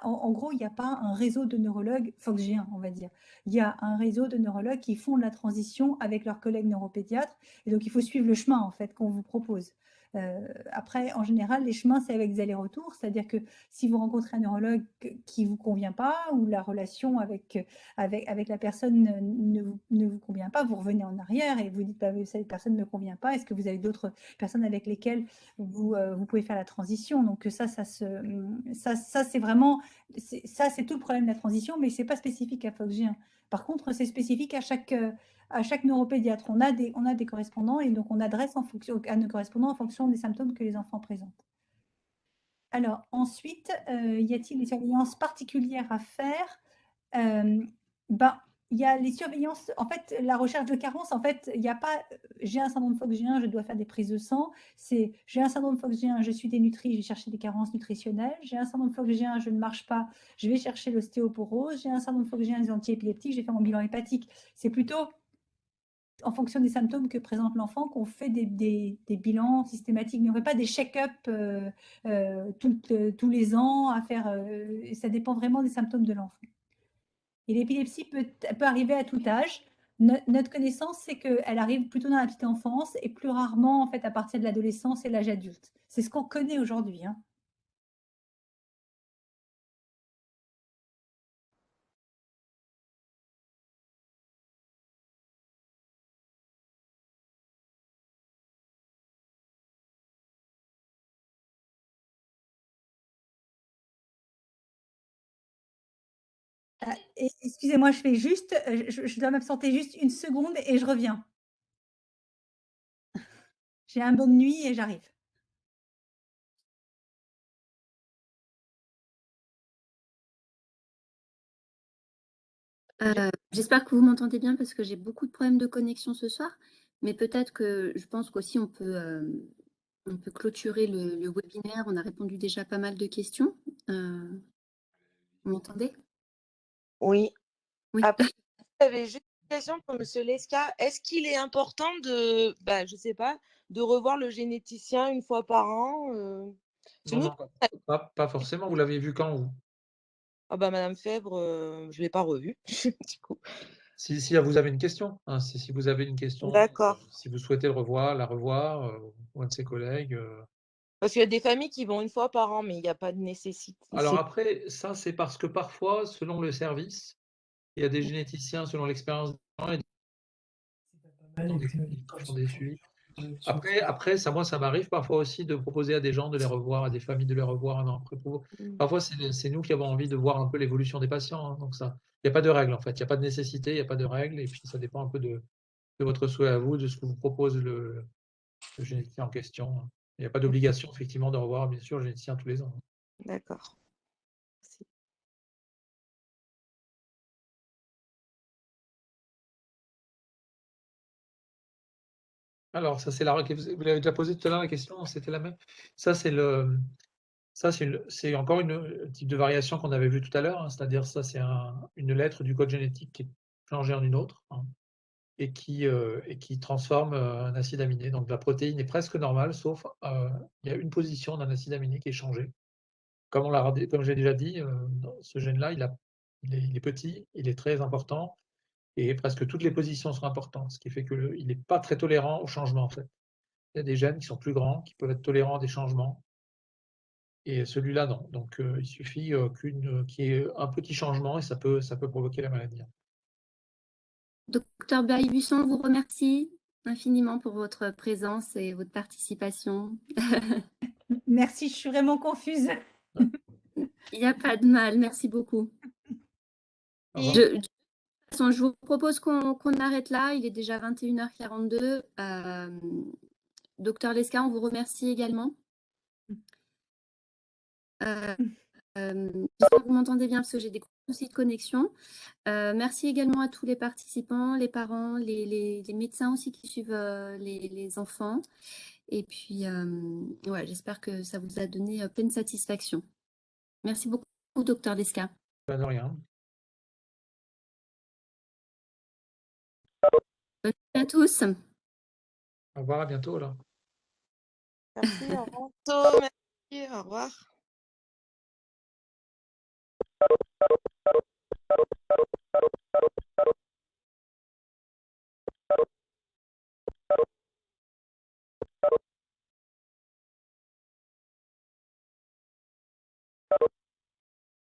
en gros, il n'y a pas un réseau de neurologues FOXG1, on va dire. Il y a un réseau de neurologues qui font la transition avec leurs collègues neuropédiatres et donc il faut suivre le chemin en fait qu'on vous propose. Après, en général, les chemins, c'est avec des allers-retours, c'est-à-dire que si vous rencontrez un neurologue qui ne vous convient pas ou la relation avec la personne ne vous convient pas, vous revenez en arrière et vous dites bah, cette personne ne me convient pas, est-ce que vous avez d'autres personnes avec lesquelles vous pouvez faire la transition? Donc ça c'est vraiment, c'est tout le problème de la transition, mais ce n'est pas spécifique à FOXG1. Par contre, c'est spécifique à chaque neuropédiatre. On a des correspondants et donc on adresse à nos correspondants en fonction des symptômes que les enfants présentent. Alors ensuite, y a-t-il des surveillances particulières à faire? Il y a les surveillances, en fait, la recherche de carence, en fait, il n'y a pas j'ai un syndrome FOXG1, je dois faire des prises de sang. C'est j'ai un syndrome FOXG1, je suis dénutrie, je vais chercher des carences nutritionnelles. J'ai un syndrome FOXG1, je ne marche pas, je vais chercher l'ostéoporose. J'ai un syndrome FOXG1, des antiépileptiques, je vais faire mon bilan hépatique. C'est plutôt en fonction des symptômes que présente l'enfant qu'on fait des bilans systématiques. Mais on ne fait pas des check-up tous les ans à faire. Ça dépend vraiment des symptômes de l'enfant. Et l'épilepsie peut arriver à tout âge. Notre connaissance, c'est qu'elle arrive plutôt dans la petite enfance et plus rarement en fait à partir de l'adolescence et l'âge adulte. C'est ce qu'on connaît aujourd'hui. Hein. Excusez-moi, je dois m'absenter juste une seconde et je reviens. J'ai un bonne nuit et j'arrive. J'espère que vous m'entendez bien parce que j'ai beaucoup de problèmes de connexion ce soir, mais peut-être que je pense qu'aussi on peut clôturer le webinaire. On a répondu déjà pas mal de questions. Vous m'entendez? Oui. Oui. Après, j'avais juste une question pour Monsieur Lesca. Est-ce qu'il est important de, je sais pas, de revoir le généticien une fois par an Parce que Non, nous, non, pas forcément. Vous l'avez vu quand, vous? Madame Fèvre, je ne l'ai pas revue, du coup. Si vous avez une question, hein, si vous avez une question, D'accord. si vous souhaitez la revoir, ou un de ses collègues. Parce qu'il y a des familles qui vont une fois par an, mais il n'y a pas de nécessité. Alors après, ça, c'est parce que parfois, selon le service, il y a des généticiens, selon l'expérience des gens, qui font des suivis. Après, moi, ça m'arrive parfois aussi de proposer à des gens de les revoir, à des familles de les revoir un an après. Parfois, c'est nous qui avons envie de voir un peu l'évolution des patients, hein, donc ça, il n'y a pas de règle en fait, il n'y a pas de nécessité, il n'y a pas de règle, et puis ça dépend un peu de votre souhait à vous, de ce que vous propose le généticien en question. Il n'y a pas d'obligation effectivement de revoir bien sûr le généticien tous les ans. D'accord. Merci. Alors ça, c'est vous l'avez déjà posé tout à l'heure la question, c'était la même? Ça, c'est encore une type de variation qu'on avait vu tout à l'heure, hein, c'est-à-dire ça, c'est une lettre du code génétique qui est changée en une autre, hein, et qui transforme un acide aminé. Donc la protéine est presque normale, sauf il y a une position d'un acide aminé qui est changée. Comme j'ai déjà dit, ce gène-là, il est petit, il est très important, et presque toutes les positions sont importantes, ce qui fait qu'il n'est pas très tolérant au changement, en fait. Il y a des gènes qui sont plus grands, qui peuvent être tolérants à des changements, et celui-là, non. Donc, il suffit qu'il y ait un petit changement et ça peut provoquer la maladie. Docteur Bailly-Buisson, on vous remercie infiniment pour votre présence et votre participation. Merci, je suis vraiment confuse. Il n'y a pas de mal, merci beaucoup. De toute façon, je vous propose qu'on arrête là. Il est déjà 21h42. Docteur Lesca, on vous remercie également. J'espère que vous m'entendez bien parce que j'ai des gros soucis de connexion. Merci également à tous les participants, les parents, les médecins aussi qui suivent les enfants. Et puis, ouais, j'espère que ça vous a donné pleine satisfaction. Merci beaucoup, docteur Lesca. Pas de rien. Bonne nuit à tous. Au revoir, à bientôt alors. Merci, à bientôt. Merci, au revoir.